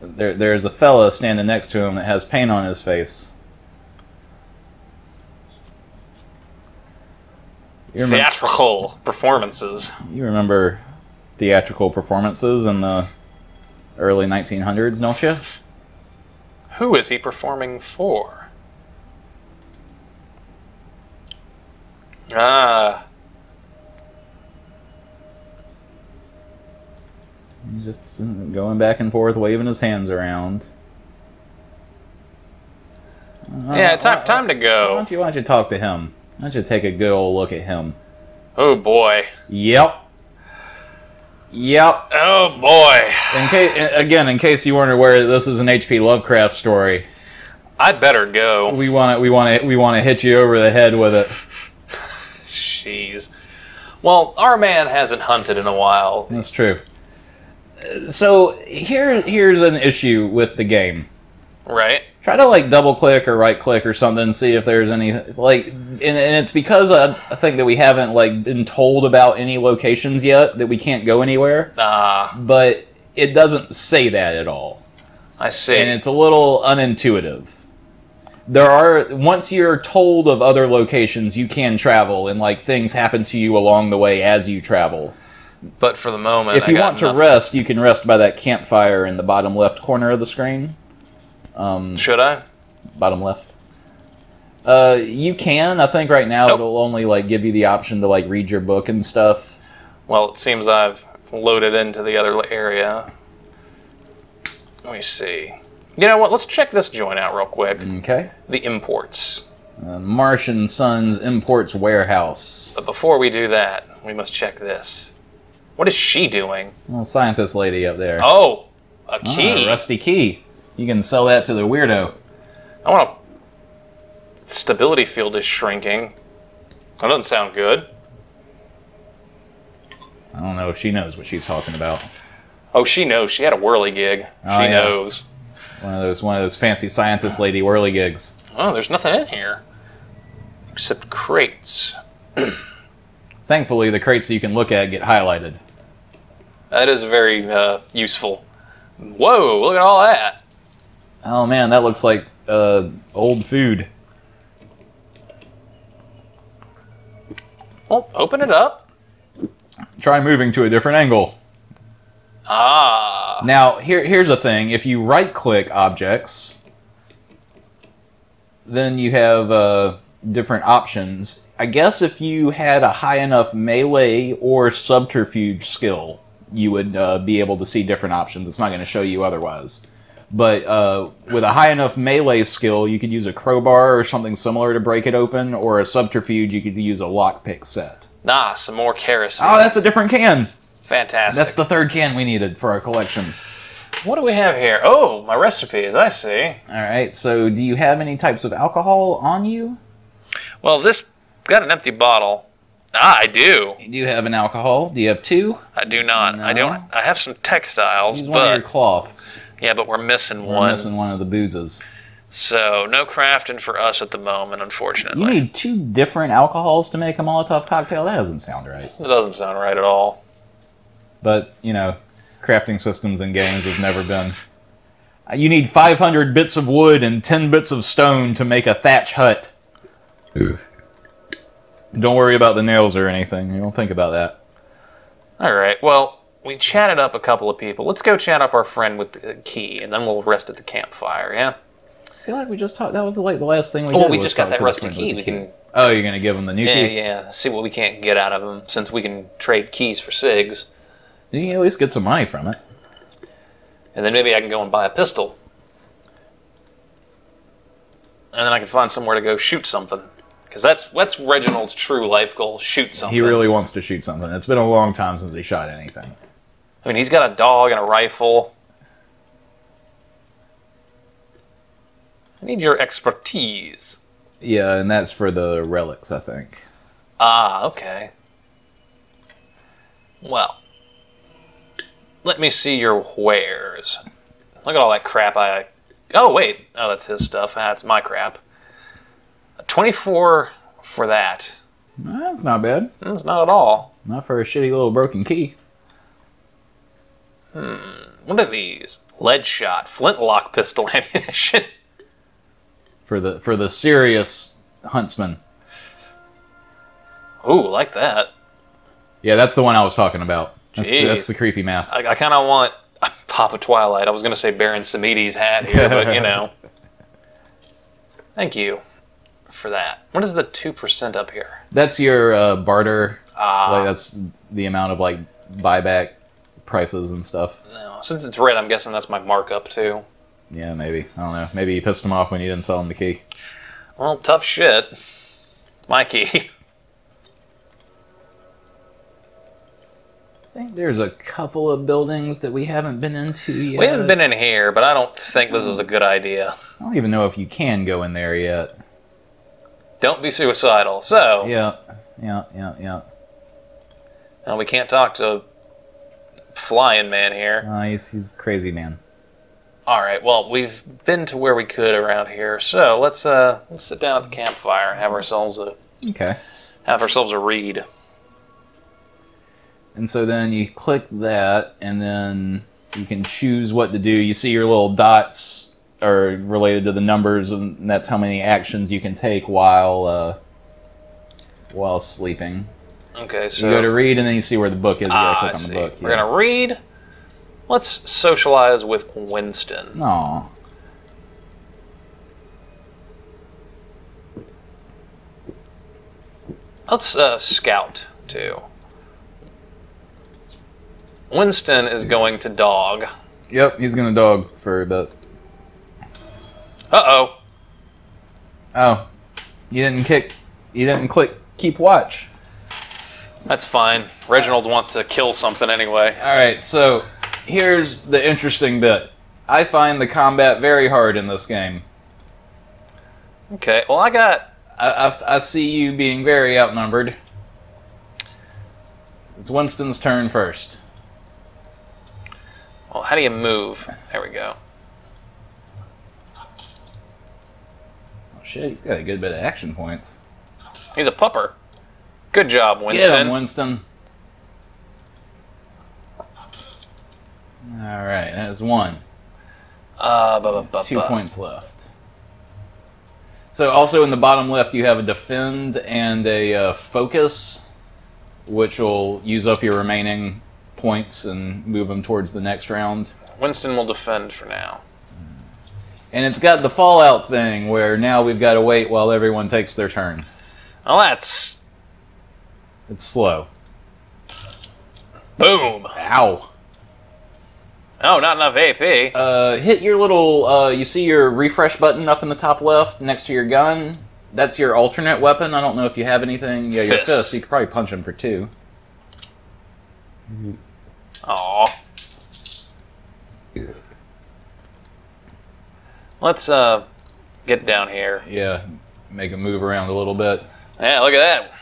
There's a fella standing next to him that has paint on his face. Theatrical performances. You remember theatrical performances in the early 1900s, don't you? Who is he performing for? Ah. He's just going back and forth, waving his hands around. Yeah, time to go. Why don't you talk to him? Why don't you take a good old look at him? Oh boy. Yep. Oh boy. In case you weren't aware, this is an H.P. Lovecraft story. I'd better go. We want to hit you over the head with it. Jeez. Well, our man hasn't hunted in a while. That's true. So here's an issue with the game. Right. Try to double click or right click or something and see if there's any and it's because I think that we haven't been told about any locations yet that we can't go anywhere. But it doesn't say that at all. I see. And it's a little unintuitive. Once you're told of other locations, you can travel and things happen to you along the way as you travel. But for the moment, if you want to rest, you can rest by that campfire in the bottom left corner of the screen. Should I? Bottom left. You can. I think right now it'll only give you the option to read your book and stuff. Well, it seems I've loaded into the other area. Let me see. You know what? Let's check this joint out real quick. Okay. The imports. Martian Sons Imports Warehouse. But before we do that, we must check this. What is she doing? Well, scientist lady up there. Oh, a key. A rusty key. You can sell that to the weirdo. I want to... Stability field is shrinking. That doesn't sound good. I don't know if she knows what she's talking about. Oh, she knows. She had a whirligig. She knows. One of those fancy scientist lady whirligigs. Oh, there's nothing in here. Except crates. Thankfully, the crates you can look at get highlighted. That is very useful. Whoa, look at all that. Oh man, that looks like old food. Well, open it up. Try moving to a different angle. Ah. Now, here's the thing. If you right-click objects, then you have different options. I guess if you had a high enough melee or subterfuge skill, you would be able to see different options. It's not going to show you otherwise. But with a high enough melee skill, you could use a crowbar or something similar to break it open, or a subterfuge, you could use a lockpick set. Ah, some more kerosene. Oh, that's a different can! Fantastic. That's the third can we needed for our collection. What do we have here? Oh, my recipes, I see. Alright, so do you have any types of alcohol on you? Well, this got an empty bottle. Ah, I do. You do have an alcohol. Do you have two? I do not. No. I don't. I have some textiles, Use but... one of your cloths. Yeah, but we're missing one. We're missing one of the boozes. So, no crafting for us at the moment, unfortunately. You need two different alcohols to make a Molotov cocktail? That doesn't sound right. It doesn't sound right at all. But, crafting systems in games have never been You need 500 bits of wood and 10 bits of stone to make a thatch hut. Don't worry about the nails or anything. You don't think about that. Alright, well, we chatted up a couple of people. Let's go chat up our friend with the key, and then we'll rest at the campfire, yeah? I feel like we just talked... That was like the last thing we did. Well, we just got that rusty key. We can... Oh, you're going to give him the new key? Yeah. See what we can't get out of him, since we can trade keys for cigs. You can at least get some money from it. And then maybe I can go and buy a pistol. And then I can find somewhere to go shoot something. Because that's Reginald's true life goal, shoot something. He really wants to shoot something. It's been a long time since he shot anything. I mean, he's got a dog and a rifle. I need your expertise. Yeah, and that's for the relics, I think. Ah, okay. Well, let me see your wares. Look at all that crap I... Oh, wait. Oh, that's his stuff. That's my crap. 24 for that. That's not bad. That's not at all. Not for a shitty little broken key. What are these? Lead shot, flintlock pistol ammunition. For the serious huntsman. Ooh, like that. Yeah, that's the one I was talking about. Jeez. That's the creepy mask. I kind of want Papa Twilight. I was going to say Baron Samidi's hat here, but you know. Thank you for that. What is the 2% up here? That's your barter. Like that's the amount of like buyback prices and stuff. No, since it's red, I'm guessing that's my markup too. Yeah, maybe. I don't know. Maybe you pissed him off when you didn't sell him the key. Well, tough shit. My key. I think there's a couple of buildings that we haven't been into yet. We haven't been in here, but I don't think this is a good idea. I don't even know if you can go in there yet. Don't be suicidal. So, Yeah. now we can't talk to Flying Man here. He's crazy, man. All right. Well, we've been to where we could around here, so let's sit down at the campfire and have ourselves a read. And so then you click that, and then you can choose what to do. You see your little dots are related to the numbers, and that's how many actions you can take while sleeping. Okay, so you go to read, and then you see where the book is. You gotta click on the book. We're gonna read. Let's socialize with Winston. Aw. Let's scout too. Winston is going to dog. Yep, he's gonna dog for a bit. Uh-oh. Oh. You didn't click keep watch. That's fine. Reginald wants to kill something anyway. Alright, so here's the interesting bit. I find the combat very hard in this game. Okay, well I see you being very outnumbered. It's Winston's turn first. Well, how do you move? There we go. Oh shit, he's got a good bit of action points. He's a pupper. Good job, Winston. Get him, Winston. Alright, that is one. 2 points left. So also in the bottom left you have a defend and a focus, which will use up your remaining points and move them towards the next round. Winston will defend for now. And it's got the Fallout thing where now we've got to wait while everyone takes their turn. Oh, it's slow. Boom. Ow. Oh, not enough AP. Hit your little, you see your refresh button up in the top left next to your gun? That's your alternate weapon. I don't know if you have anything. Yeah, your fist. You could probably punch him for 2. Aw. Let's get down here. Yeah, make him move around a little bit. Yeah, look at that.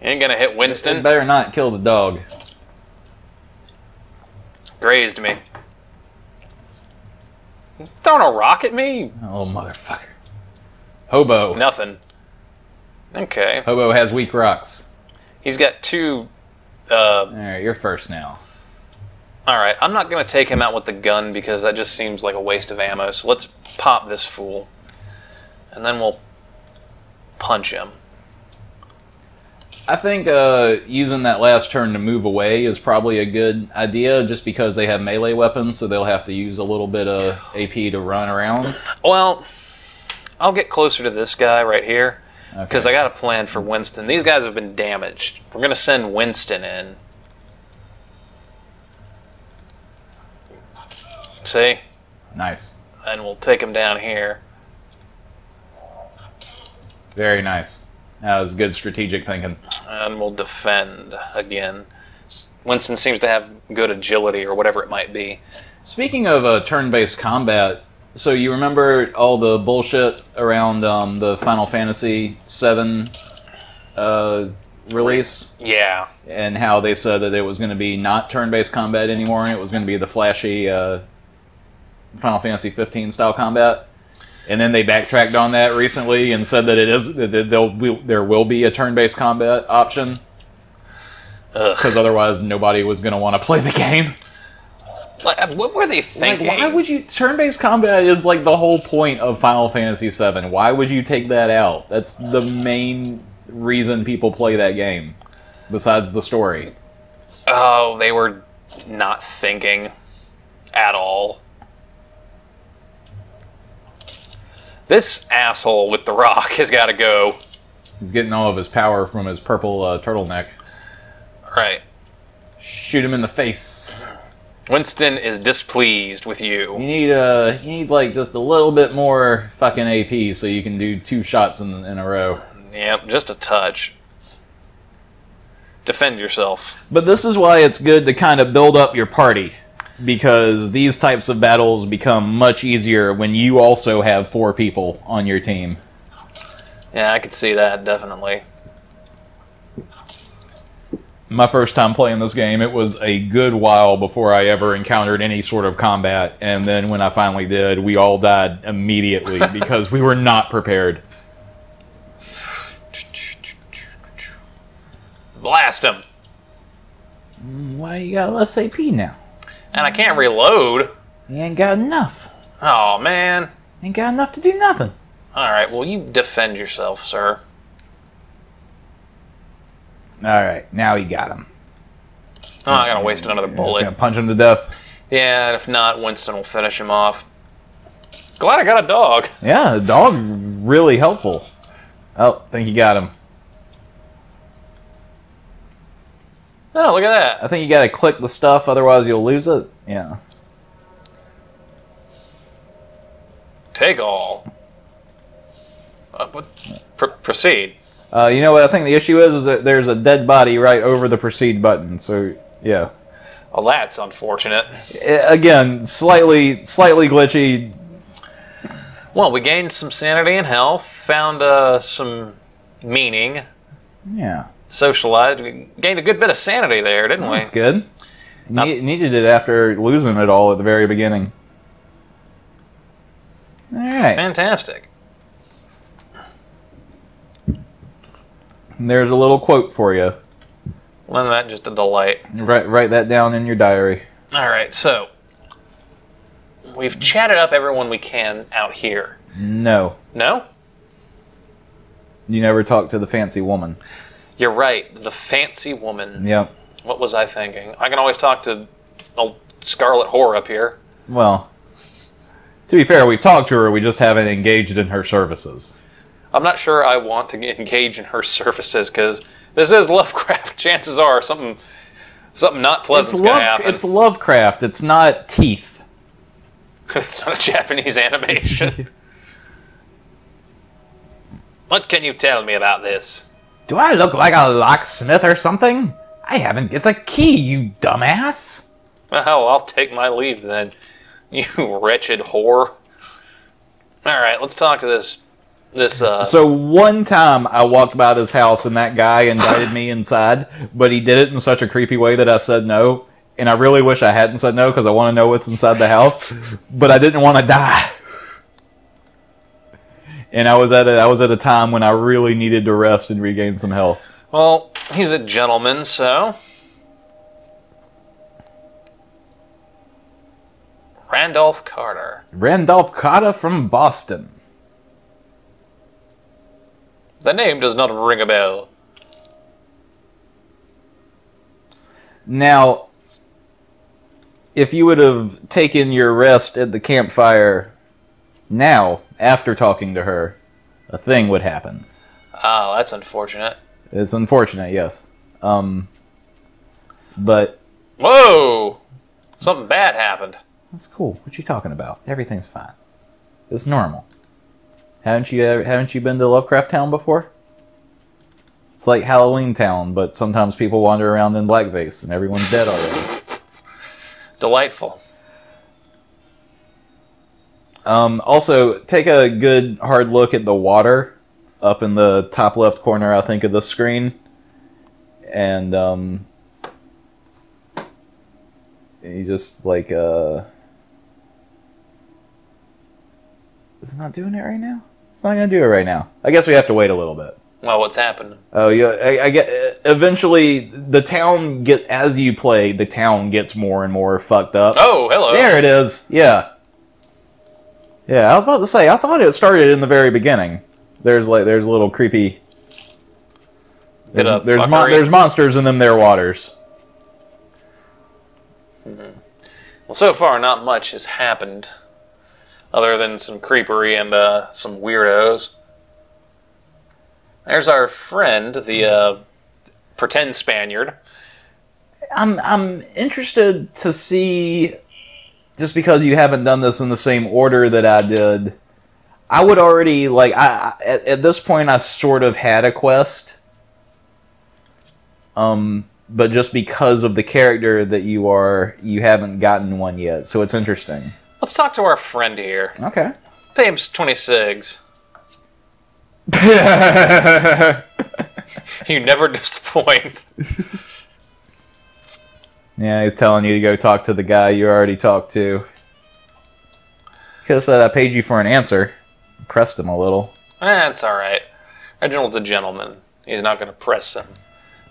You ain't gonna hit Winston. It better not kill the dog. Grazed me. Throwing a rock at me? Oh, motherfucker. Hobo. Nothing. Okay. Hobo has weak rocks. He's got 2... Alright, you're first now. Alright, I'm not going to take him out with the gun because that just seems like a waste of ammo. So let's pop this fool. And then we'll punch him. I think using that last turn to move away is probably a good idea, just because they have melee weapons, so they'll have to use a little bit of AP to run around. Well, I'll get closer to this guy right here, because Okay. I got a plan for Winston. These guys have been damaged. We're going to send Winston in. See? Nice. And we'll take him down here. Very nice. That was good strategic thinking. And we'll defend again. Winston seems to have good agility or whatever it might be. Speaking of turn-based combat, so you remember all the bullshit around the Final Fantasy VII release? Yeah. And how they said that it was going to be not turn-based combat anymore, and it was going to be the flashy Final Fantasy 15 style combat? And then they backtracked on that recently and said that there will be a turn-based combat option, because otherwise nobody was going to want to play the game. Like, what were they thinking? Like, why would you... Turn-based combat is like the whole point of Final Fantasy VII. Why would you take that out? That's the main reason people play that game, besides the story. Oh, they were not thinking at all. This asshole with the rock has got to go. He's getting all of his power from his purple turtleneck. Right. Shoot him in the face. Winston is displeased with you. You need like just a little bit more fucking AP so you can do 2 shots in a row. Yep, just a touch. Defend yourself. But this is why it's good to kind of build up your party, because these types of battles become much easier when you also have 4 people on your team. Yeah, I could see that, definitely. My first time playing this game, it was a good while before I ever encountered any sort of combat, and then when I finally did, we all died immediately because we were not prepared. Blast him! Why you got less AP now? And I can't reload. You ain't got enough. Oh, man. Ain't got enough to do nothing. Alright, well, you defend yourself, sir. Alright, now he got him. Oh, I gotta waste another Just bullet. gonna punch him to death. Yeah, and if not, Winston will finish him off. Glad I got a dog. Yeah, the dog really helpful. Oh, think you got him. Oh, look at that. I think you gotta click the stuff, otherwise you'll lose it. Yeah. Take all. Proceed. You know what I think the issue is that there's a dead body right over the proceed button, so yeah. Well, that's unfortunate. Again, slightly glitchy. Well, we gained some sanity and health, found some meaning, Yeah. socialized. We gained a good bit of sanity there, didn't we? That's good. Needed it after losing it all at the very beginning. Alright. Fantastic. There's a little quote for you. Wasn't that just a delight? Write that down in your diary. All right, so we've chatted up everyone we can out here. No. No? You never talked to the fancy woman. You're right. The fancy woman. Yep. What was I thinking? I can always talk to old Scarlet Whore up here. Well, to be fair, we've talked to her, we just haven't engaged in her services. I'm not sure I want to engage in her services because this is Lovecraft. Chances are something not pleasant's going to happen. It's Lovecraft, it's not teeth. It's not a Japanese animation. What can you tell me about this? Do I look like a locksmith or something? I haven't get the key, you dumbass. Oh, I'll take my leave then, you wretched whore. All right, let's talk to this. So one time I walked by this house and that guy invited me inside, but he did it in such a creepy way that I said no. And I really wish I hadn't said no because I want to know what's inside the house, but I didn't want to die. And I was at a time when I really needed to rest and regain some health. Well, he's a gentleman, so Randolph Carter. Randolph Carter from Boston. The name does not ring a bell. Now, if you would have taken your rest at the campfire now, after talking to her, a thing would happen. Oh, that's unfortunate. It's unfortunate, yes. But... Whoa! Something bad happened. That's cool. What you talking about? Everything's fine. It's normal. Haven't you been to Lovecraft Town before? It's like Halloween Town, but sometimes people wander around in blackface and everyone's dead already. Delightful. Also, take a good hard look at the water up in the top left corner, I think, of the screen. And, you just, like, Is it not doing it right now? It's not going to do it right now. I guess we have to wait a little bit. Well, what's happened? Oh, yeah. I get. Eventually, the town as you play, the town gets more and more fucked up. Oh, hello. There it is. Yeah. Yeah, I was about to say, I thought it started in the very beginning. There's a little creepy... There's monsters in them there waters. Mm-hmm. Well, so far, not much has happened. Other than some creepery and some weirdos. There's our friend, the pretend Spaniard. I'm interested to see, just because you haven't done this in the same order that I did, I would already, like, at this point I sort of had a quest. But just because of the character that you haven't gotten one yet, so it's interesting. Let's talk to our friend here. Okay. Pay him 26. You never disappoint. Yeah, he's telling you to go talk to the guy you already talked to. Could have said I paid you for an answer. Pressed him a little. That's alright. Reginald's a gentleman. He's not going to press him.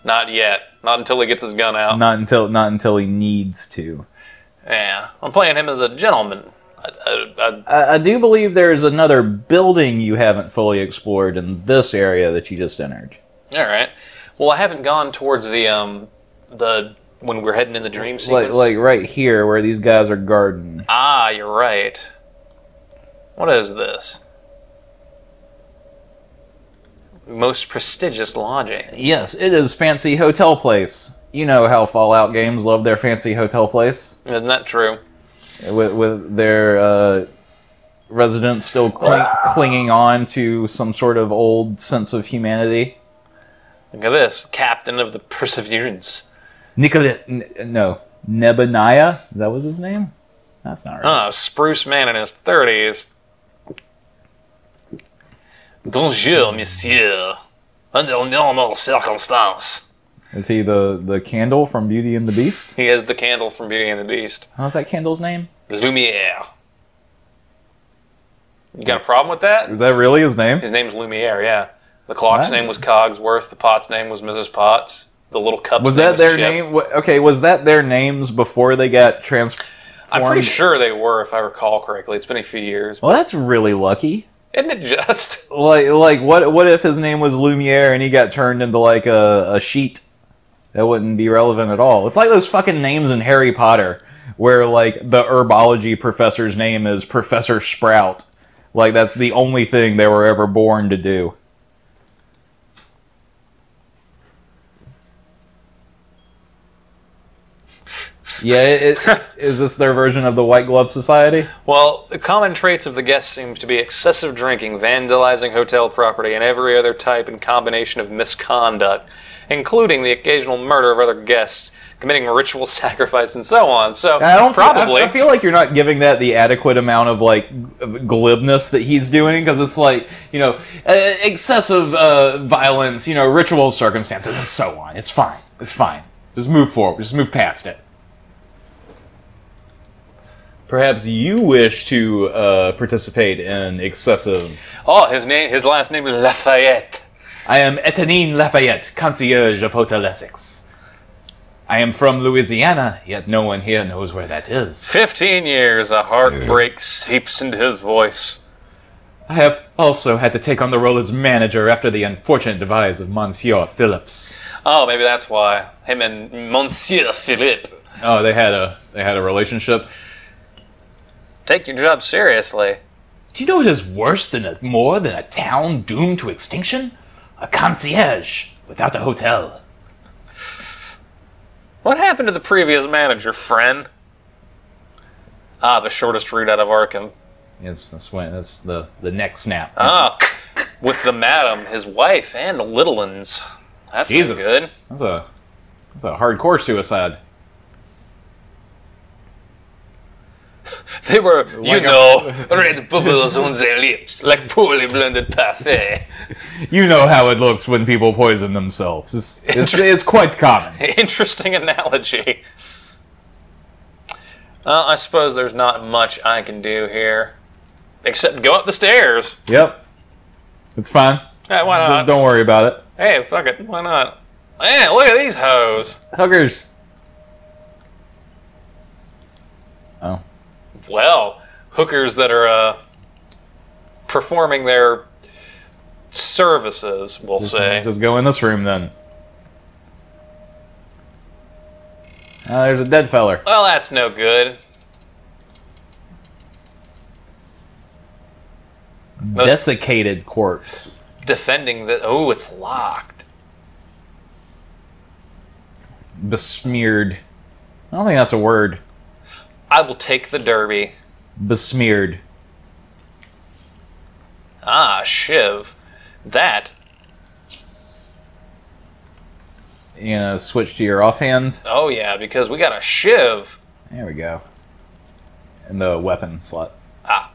Not yet. Not until he gets his gun out. Not until he needs to. Yeah, I'm playing him as a gentleman. I do believe there's another building you haven't fully explored in this area that you just entered. Alright. Well, I haven't gone towards the when we're heading in the dream sequence. Like right here, where these guys are guarding. Ah, you're right. What is this? Most prestigious lodging. Yes, it is fancy hotel place. You know how Fallout games love their fancy hotel place. Isn't that true? With their residents still clinging on to some sort of old sense of humanity. Look at this, Captain of the Perseverance. Nebaniah? That was his name? That's not right. Oh, spruce man in his 30s. Bonjour, monsieur. Under normal circumstances. Is he the candle from Beauty and the Beast? He is the candle from Beauty and the Beast. How's that candle's name? Lumiere. You got a problem with that? Is that really his name? His name's Lumiere, yeah. The clock's name was Cogsworth. The pot's name was Mrs. Potts. The little cup's was name that was their Chip. name? Okay, was that their names before they got transformed? I'm pretty sure they were, if I recall correctly. It's been a few years. Well, that's really lucky. Isn't it just? Like what if his name was Lumiere and he got turned into like a sheet? That wouldn't be relevant at all. It's like those fucking names in Harry Potter where like the herbology professor's name is Professor Sprout. Like that's the only thing they were ever born to do. Yeah, is this their version of the White Glove Society? Well, the common traits of the guests seem to be excessive drinking, vandalizing hotel property, and every other type and combination of misconduct, including the occasional murder of other guests, committing ritual sacrifice, and so on. So, I feel like you're not giving that the adequate amount of, like, glibness that he's doing, because it's like, you know, excessive violence, you know, ritual circumstances, and so on. It's fine. It's fine. Just move forward. Just move past it. Perhaps you wish to participate in excessive... Oh, his last name is Lafayette. I am Étienne Lafayette, concierge of Hotel Essex. I am from Louisiana, yet no one here knows where that is. 15 years, a heartbreak seeps into his voice. I have also had to take on the role as manager after the unfortunate demise of Monsieur Phillips. Oh, maybe that's why. Him and Monsieur Philippe. Oh, they had a relationship. Take your job seriously. Do you know it is worse than more than a town doomed to extinction? A concierge without a hotel. What happened to the previous manager, friend? Ah, the shortest route out of Arkham. That's the neck snap. Ah, with the madam, his wife, and the little uns. That's Jesus. good. That's a hardcore suicide. They were, Like red bubbles on their lips, like poorly blended parfait. You know how it looks when people poison themselves. It's quite common. Interesting analogy. I suppose there's not much I can do here. Except go up the stairs. Yep. It's fine. Hey, why not? Just don't worry about it. Hey, fuck it. Why not? Man, look at these hoes. Huggers. Oh. Well, hookers that are performing their services, we'll say. Just go in this room then. There's a dead feller. Well, that's no good. Desiccated corpse. Defending the... Oh, it's locked. Besmeared. I don't think that's a word. I will take the derby. Besmeared. Ah, Shiv. That... You know, switch to your offhand. Oh, yeah, because we got a Shiv. There we go. In the weapon slot. Ah.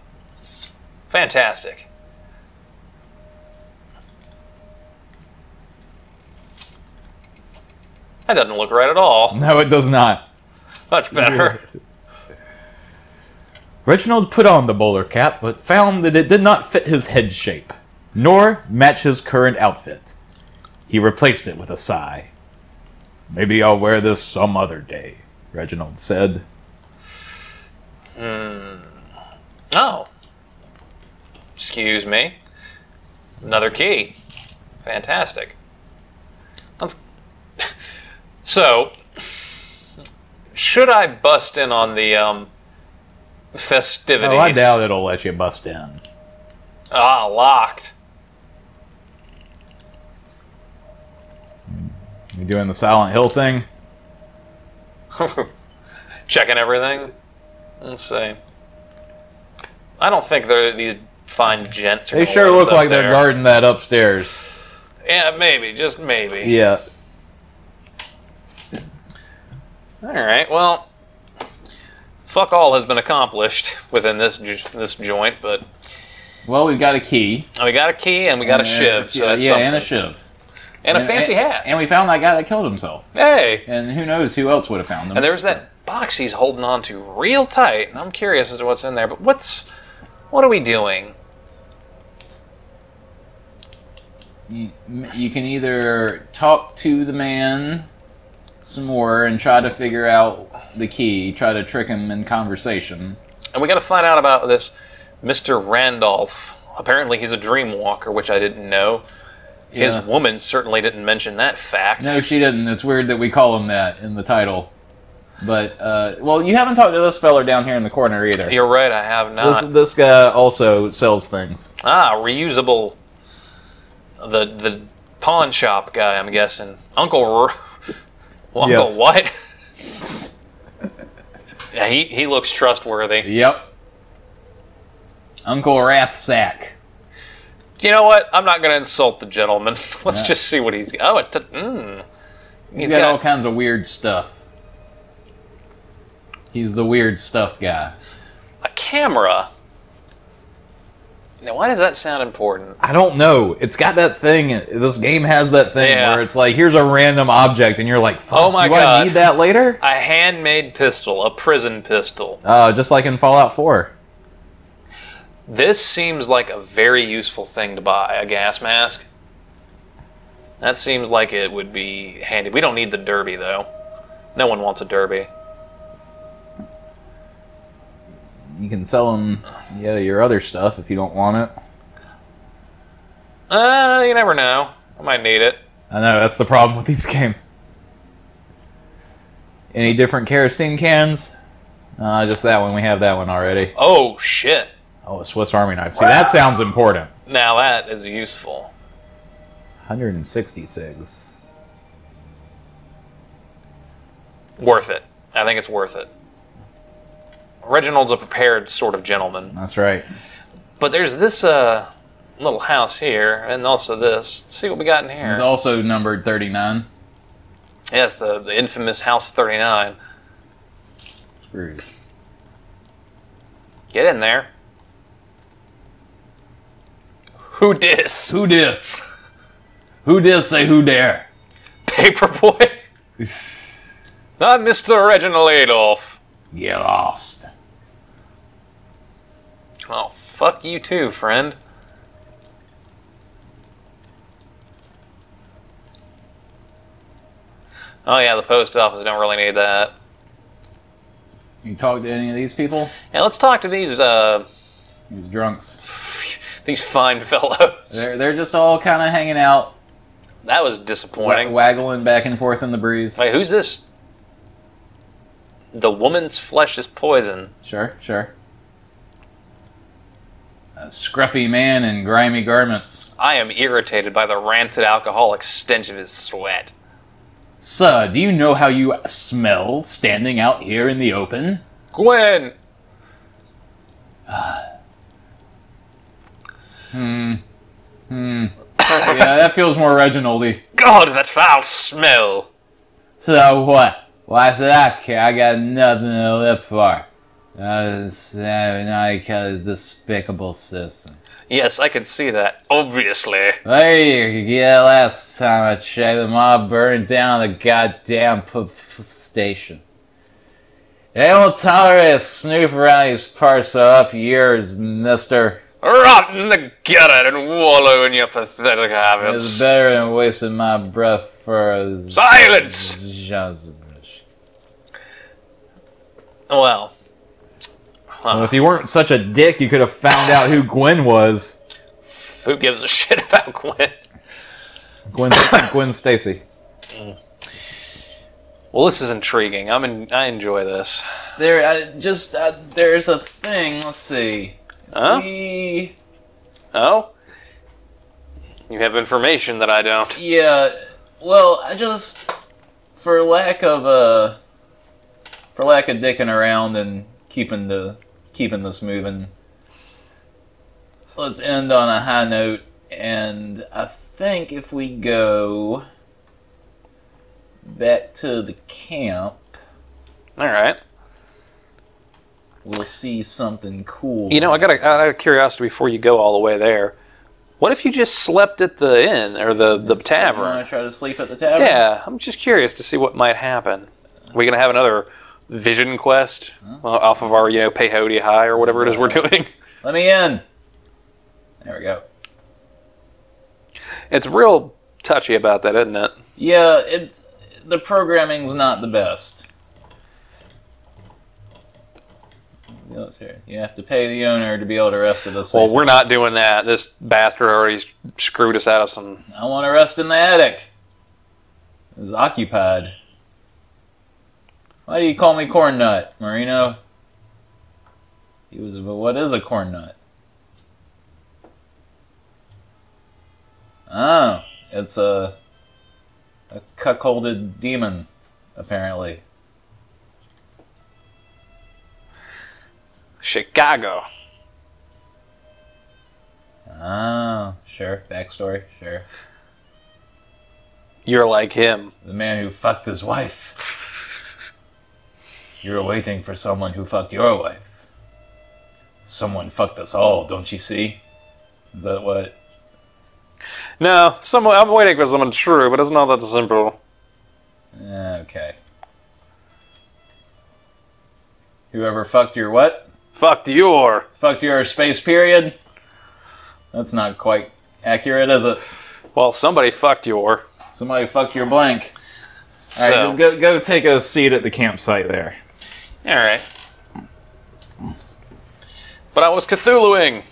Fantastic. That doesn't look right at all. No, it does not. Much better. Reginald put on the bowler cap, but found that it did not fit his head shape, nor match his current outfit. He replaced it with a sigh. Maybe I'll wear this some other day, Reginald said. Oh. Excuse me. Another key. Fantastic. Let's... So, should I bust in on the festivities? Oh, I doubt it'll let you bust in. Ah, locked. You doing the Silent Hill thing? Checking everything. Let's see. I don't think these fine gents are They gonna sure let us look up like there. they're guarding that upstairs. Yeah, maybe. Just maybe. Yeah. Alright, well... Fuck all has been accomplished within this joint, but... Well, we've got a key. We got a key and we got a shiv, so that's yeah, something. and a shiv. And a fancy hat. And we found that guy that killed himself. Hey! And who knows who else would have found him. And there's that box he's holding on to real tight. And I'm curious as to what's in there, but what are we doing? You can either talk to the man some more and try to figure out the key, try to trick him in conversation. And we got to find out about this Mr. Randolph. Apparently he's a dream walker, which I didn't know. His woman certainly didn't mention that fact. No, she didn't. It's weird that we call him that in the title. But, well, you haven't talked to this fella down here in the corner either. You're right, I have not. This guy also sells things. Ah, reusable. The pawn shop guy, I'm guessing. Uncle Yes. what? Yeah, he looks trustworthy. Yep. Uncle Rathsack. You know what? I'm not going to insult the gentleman. Let's just see what he's... Oh, He's got all kinds of weird stuff. He's the weird stuff guy. a camera. Now, why does that sound important? I don't know. It's got that thing. This game has that thing where it's like, here's a random object, and you're like, fuck, oh my do God. I need that later? A handmade pistol, a prison pistol. Just like in Fallout 4. This seems like a very useful thing to buy, a gas mask. That seems like it would be handy. We don't need the derby, though. No one wants a derby. You can sell them, your other stuff if you don't want it. You never know. I might need it. I know, that's the problem with these games. Any different kerosene cans? Just that one. We have that one already. Oh, shit. Oh, a Swiss Army knife. See, that sounds important. Now that is useful. 166. Worth it. I think it's worth it. Reginald's a prepared sort of gentleman. That's right. But there's this little house here, and also this. Let's see what we got in here. It's also numbered 39. Yes, the infamous House 39. Screws. Get in there. Who dis? Who dis? Who dis say who dare? Paperboy? Not Mr. Reginald Adolph. You lost. Oh, fuck you too, friend. Oh yeah, the post office don't really need that. You talk to any of these people? Yeah, let's talk to these drunks. these fine fellows. They're just all kind of hanging out. That was disappointing. Waggling back and forth in the breeze. Wait, who's this? The woman's flesh is poison. Sure. A scruffy man in grimy garments. I am irritated by the rancid alcoholic stench of his sweat. Sir, do you know how you smell standing out here in the open? Gwen! Yeah, that feels more Reginald-y. God, that foul smell! So what? Why should I care? I got nothing to live for. Not because despicable system. Yes, I can see that, obviously. Hey, yeah, last time I checked, the mob burned down the goddamn station. They don't tolerate a snoop around these parts, so up yours, mister. Rot in the gutter and wallow in your pathetic habits. It's better than wasting my breath for a... Silence! Well, if you weren't such a dick, you could have found out who Gwen was. Who gives a shit about Gwen? Gwen Stacy. Well, this is intriguing. I enjoy this. There's a thing. Let's see. Huh? Oh? You have information that I don't. Yeah. Well, for lack of dicking around and keeping this moving, let's end on a high note. And I think if we go back to the camp, all right, we'll see something cool. You know, I got a curiosity before you go all the way there. What if you just slept at the inn or the tavern? You want to try to sleep at the tavern? Yeah, I'm just curious to see what might happen. Are we gonna have another vision quest off of our, Peyote High or whatever it is we're doing? Let me in. There we go. It's real touchy about that, isn't it? Yeah, the programming's not the best. Here. You have to pay the owner to be able to rest at the safe. Well, we're not doing that. This bastard already screwed us out of some... I want to rest in the attic. It's occupied. Why do you call me Corn Nut, Marino? What is a corn nut? Oh, it's a cuckolded demon, apparently. Chicago. Oh, sure. Backstory, sure. You're like him. The man who fucked his wife. You're waiting for someone who fucked your wife. Someone fucked us all, don't you see? Is that what? No, I'm waiting for someone true, but it's not that simple. Okay. Whoever fucked your what? Fucked your space period? That's not quite accurate, is it? Well, somebody fucked your. Somebody fucked your blank. All right, just go take a seat at the campsite there. All right. But I was Cthulhuing.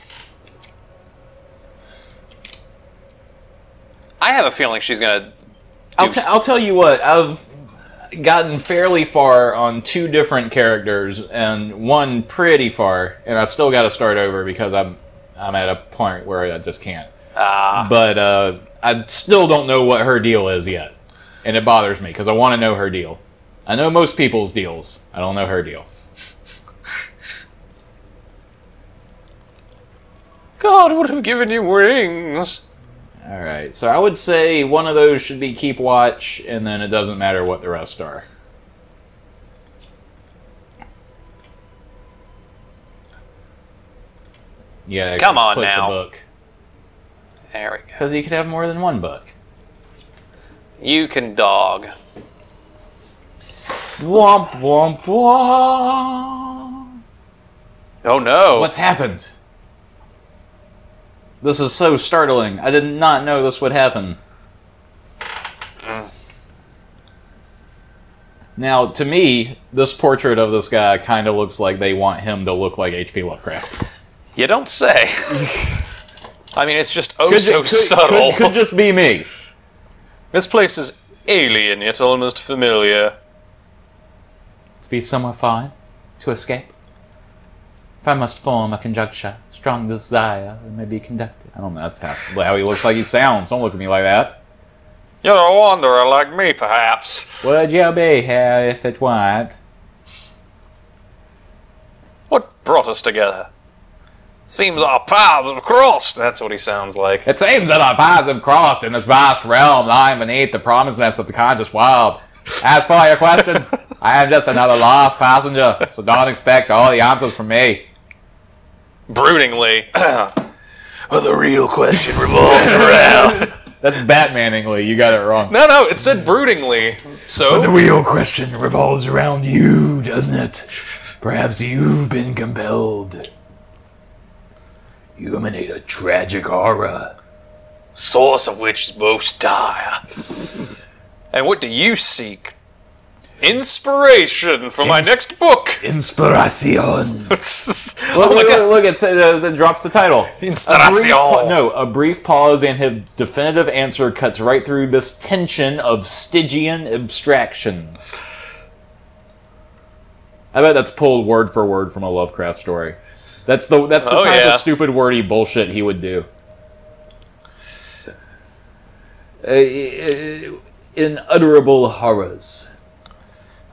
I have a feeling she's gonna. I'll tell you what. I've gotten fairly far on 2 different characters, and one pretty far, and I still got to start over because I'm at a point where I just can't. But I still don't know what her deal is yet, and it bothers me because I want to know her deal. I know most people's deals. I don't know her deal. God would have given you wings. Alright, so I would say one of those should be Keep Watch, and then it doesn't matter what the rest are. Yeah, come on click now. The book. There we go. Because you could have more than one book. You can dog. Womp womp womp. Oh no. What's happened? This is so startling. I did not know this would happen. Now, to me, this portrait of this guy kind of looks like they want him to look like H.P. Lovecraft. You don't say. I mean, it's just subtle. Could just be me. This place is alien yet almost familiar. To be somewhere fine, to escape. If I must form a conjuncture, strong desire may be conducted. I don't know, that's how he looks like he sounds. Don't look at me like that. You're a wanderer like me, perhaps. Would you be here if it weren't? What brought us together? Seems our paths have crossed. That's what he sounds like. It seems that our paths have crossed in this vast realm lying beneath the prominence of the conscious world. As for your question, I am just another lost passenger, so don't expect all the answers from me. Broodingly. Well, the real question revolves around... That's Batmaningly, you got it wrong. No, it said broodingly. So? But the real question revolves around you, doesn't it? Perhaps you've been compelled. You emanate a tragic aura. Source of which is most dire. And what do you seek? Inspiration for my next book. Inspiración. Look, it drops the title. Inspiración. A brief pause and his definitive answer cuts right through this tension of Stygian abstractions. I bet that's pulled word for word from a Lovecraft story. That's the type of stupid wordy bullshit he would do. Unutterable horrors.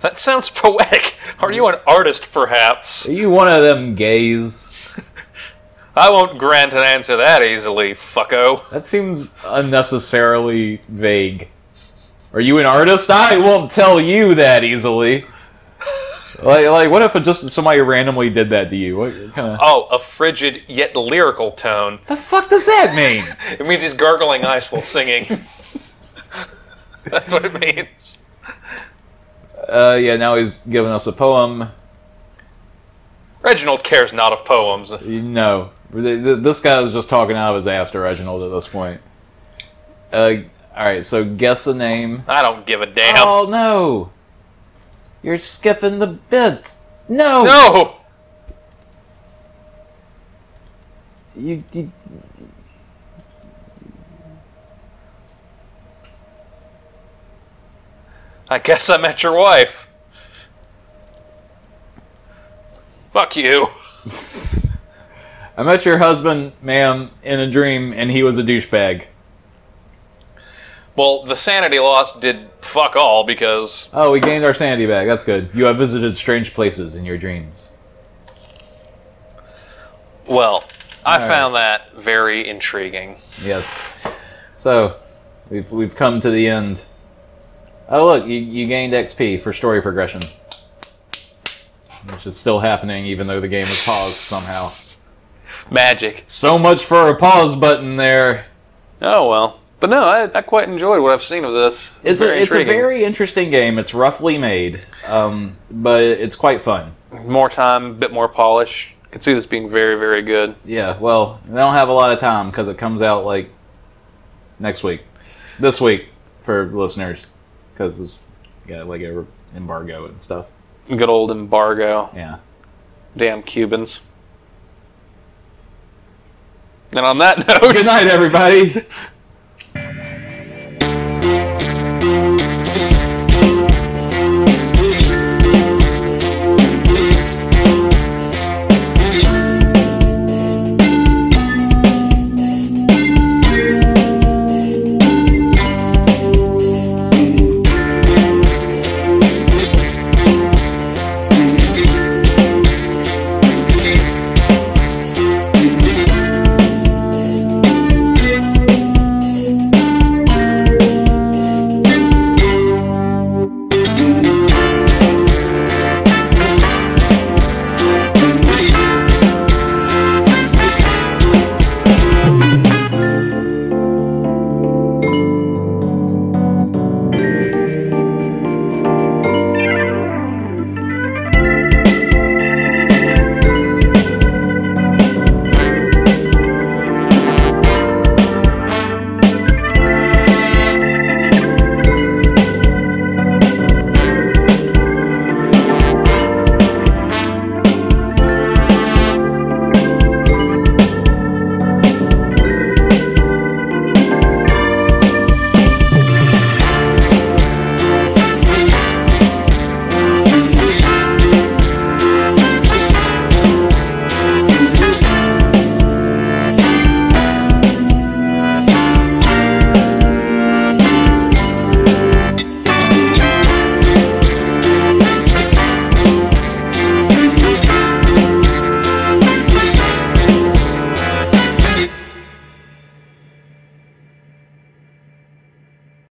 That sounds poetic. Are you an artist, perhaps? Are you one of them gays? I won't grant an answer that easily, fucko. That seems unnecessarily vague. Are you an artist? I won't tell you that easily. Like, what if just somebody randomly did that to you? What kind of? Oh, a frigid yet lyrical tone. The fuck does that mean? It means he's gargling ice while singing. That's what it means. Yeah, now he's giving us a poem. Reginald cares not of poems. No. This guy is just talking out of his ass to Reginald at this point. Alright, so guess a name. I don't give a damn. Oh, no! You're skipping the bits. No! No! You I guess I met your wife. Fuck you. I met your husband, ma'am, in a dream, and he was a douchebag. Well, the sanity loss did fuck all because... Oh, we gained our sanity back. That's good. You have visited strange places in your dreams. Well, I found that very intriguing. Yes. So, we've come to the end. Oh, look, you gained XP for story progression. Which is still happening even though the game is paused somehow. Magic. So much for a pause button there. Oh, well. But no, I quite enjoyed what I've seen of this. It's a very interesting game. It's roughly made, but it's quite fun. More time, a bit more polish. I can see this being very, very good. Yeah, well, they don't have a lot of time because it comes out like next week. This week for listeners because got like a embargo and stuff. Good old embargo. Yeah. Damn Cubans. And on that note... Good night, everybody.